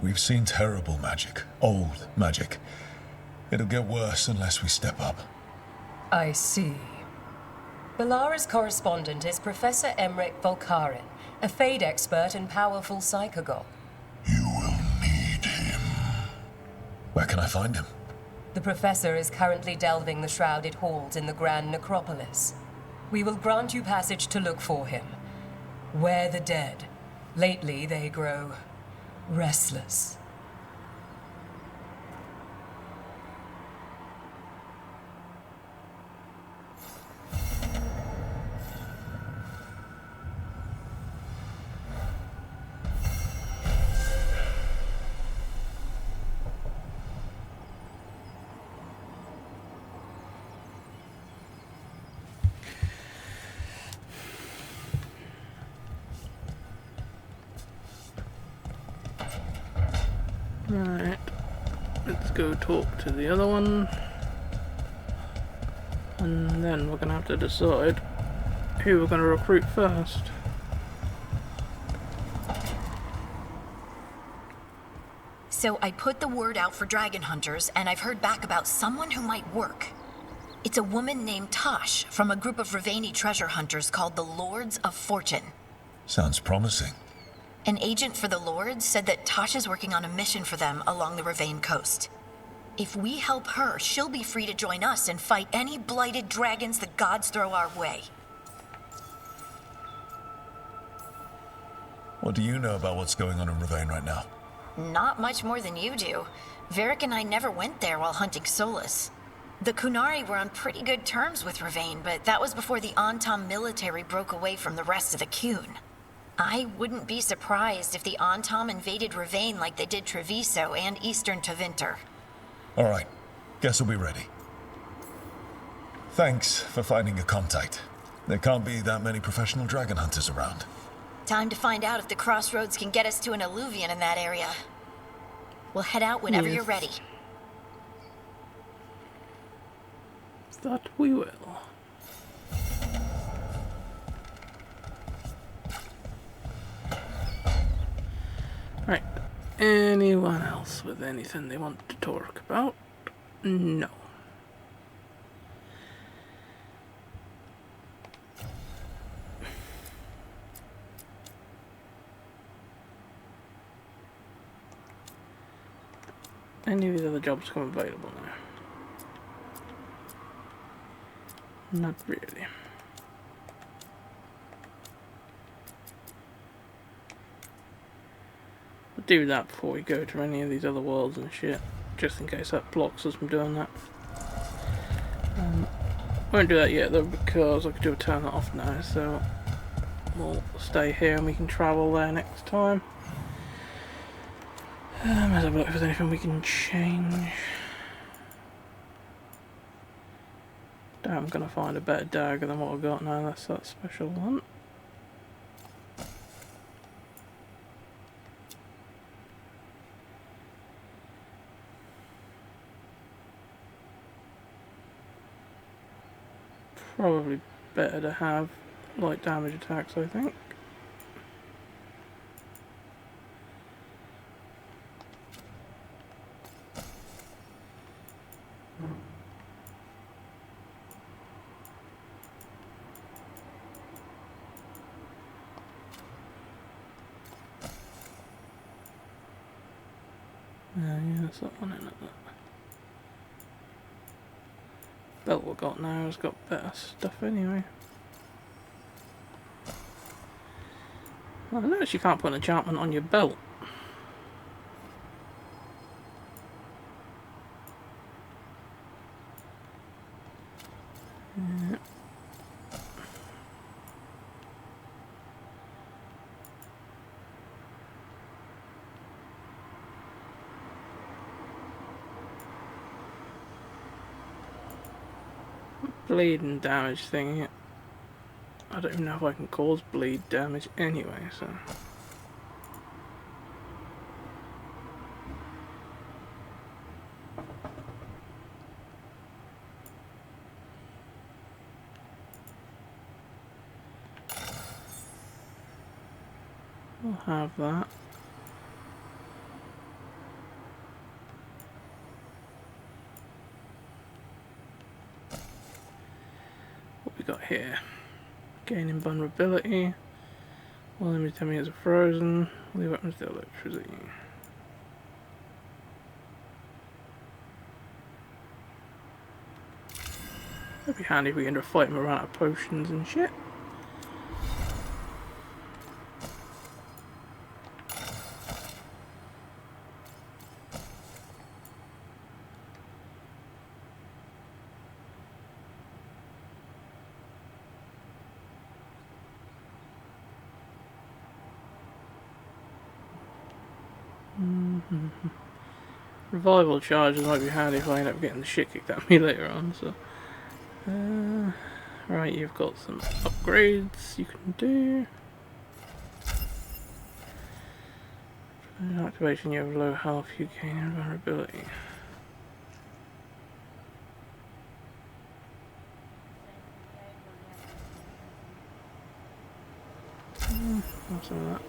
We've seen terrible magic. Old magic. It'll get worse unless we step up. I see. Balara's correspondent is Professor Emmerich Volkarin, a fade expert and powerful psychogol. Where can I find him? The professor is currently delving the shrouded halls in the Grand Necropolis. We will grant you passage to look for him. Where the dead. Lately they grow restless. Right, let's go talk to the other one. And then we're going to have to decide who we're going to recruit first. So I put the word out for dragon hunters, and I've heard back about someone who might work. It's a woman named Tosh from a group of Ravani treasure hunters called the Lords of Fortune. Sounds promising. An agent for the Lords said that Tosh is working on a mission for them along the Ravane coast. If we help her, she'll be free to join us and fight any blighted dragons the gods throw our way. What do you know about what's going on in Ravane right now? Not much more than you do. Varric and I never went there while hunting Solus. The Kunari were on pretty good terms with Ravane, but that was before the Antam military broke away from the rest of the Kun. I wouldn't be surprised if the Antam invaded Ravane like they did Treviso and Eastern Tevinter. All right, guess we'll be ready. Thanks for finding a contact. There can't be that many professional dragon hunters around. Time to find out if the crossroads can get us to an alluvion in that area. We'll head out whenever you're ready. That we will. Right. Anyone else with anything they want to talk about? No. Any of these other jobs come available now? Not really. We'll do that before we go to any of these other worlds and shit, just in case that blocks us from doing that. Won't do that yet though, because I could do a turn that off now, so we'll stay here and we can travel there next time. Let's have a look if there's anything we can change. I'm gonna find a better dagger than what I've got now. That's that special one. Probably better to have light damage attacks, I think. Yeah, that's that one in it. Belt we've got now has got better stuff anyway. I noticed you can't put an enchantment on your belt. Yeah. Bleeding damage thing. I don't even know if I can cause bleed damage anyway, so. We'll have that. What we got here? Gaining vulnerability. All enemies 10 meters are frozen. All the weapons deal electricity. That'd be handy if we end up fighting them out of potions and shit. Revival charges might be handy if I end up getting the shit kicked out of me later on, so. Right, you've got some upgrades you can do. In activation, you have low health, you gain invulnerability. What's some of that?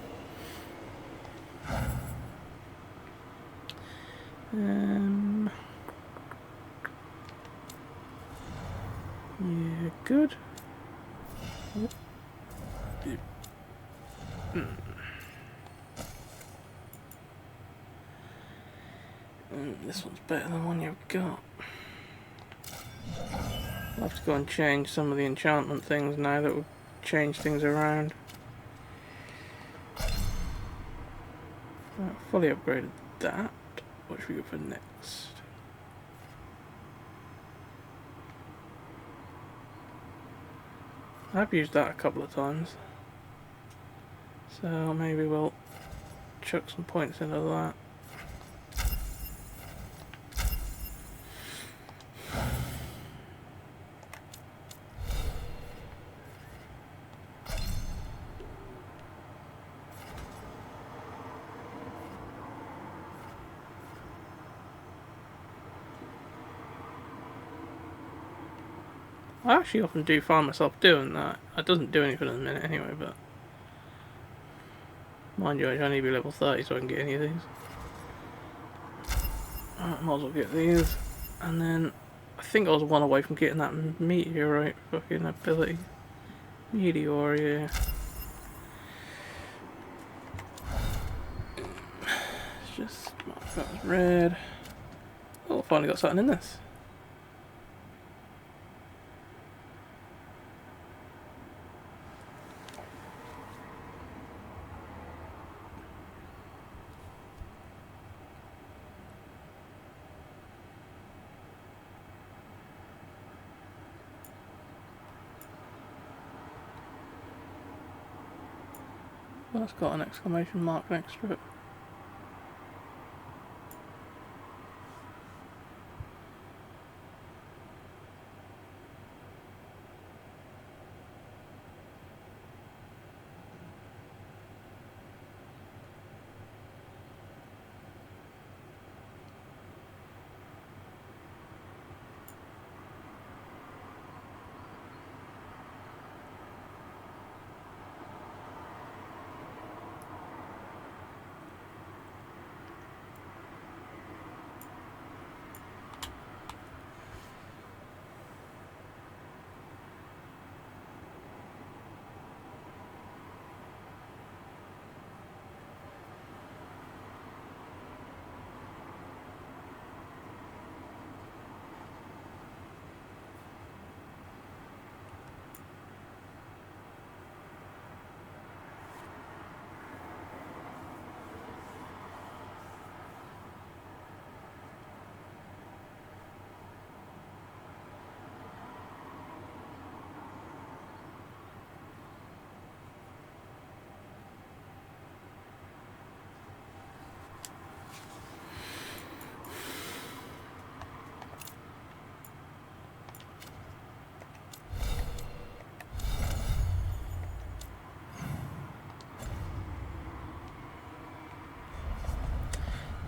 Yeah, good. This one's better than the one you've got. I'll have to go and change some of the enchantment things now that will change things around. Right, fully upgraded that. What should we go for next? I've used that a couple of times, so maybe we'll chuck some points into that. I actually often do find myself doing that. It doesn't do anything in a minute anyway, but mind you, I only be level 30 so I can get any of these. Might as well get these, and then I think I was one away from getting that meteorite fucking ability. Meteor, yeah. It's just mark that as red. Oh, finally got something in this. Well, that's got an exclamation mark next to it.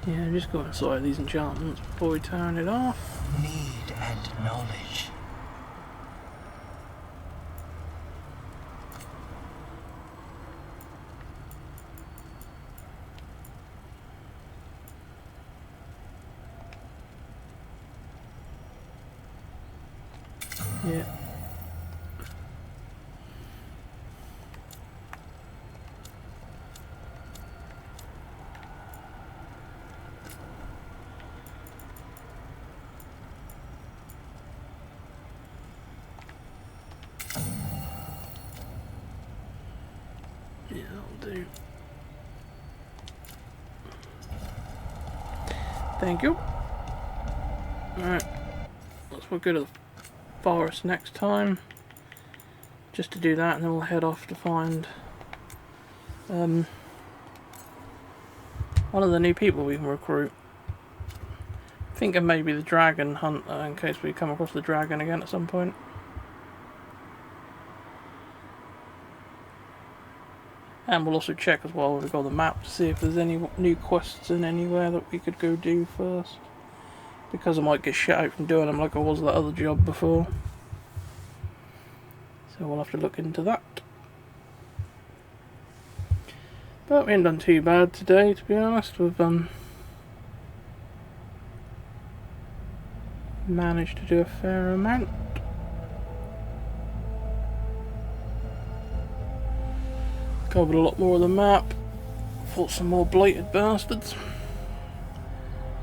Yeah, just go inside these enchantments before we turn it off. Need and knowledge. Yeah. Yeah, that'll do. Thank you. Alright. We'll go to the forest next time. Just to do that, and then we'll head off to find one of the new people we can recruit. Thinking maybe the dragon hunter, in case we come across the dragon again at some point. And we'll also check as well when we go on the map to see if there's any new quests in anywhere that we could go do first. Because I might get shut out from doing them like I was that other job before. So we'll have to look into that. But we ain't done too bad today, to be honest. We've managed to do a fair amount. Covered a lot more of the map. Fought some more blighted bastards.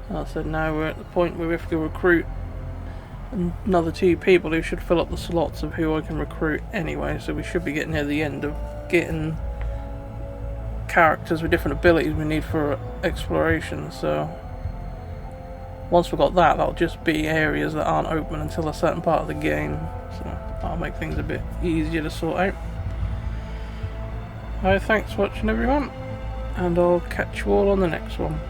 Like I said, now we're at the point where we have to recruit another 2 people who should fill up the slots of who I can recruit anyway. So we should be getting near the end of getting characters with different abilities we need for exploration. So once we've got that, that'll just be areas that aren't open until a certain part of the game. So that'll make things a bit easier to sort out. Alright, thanks for watching everyone, and I'll catch you all on the next one.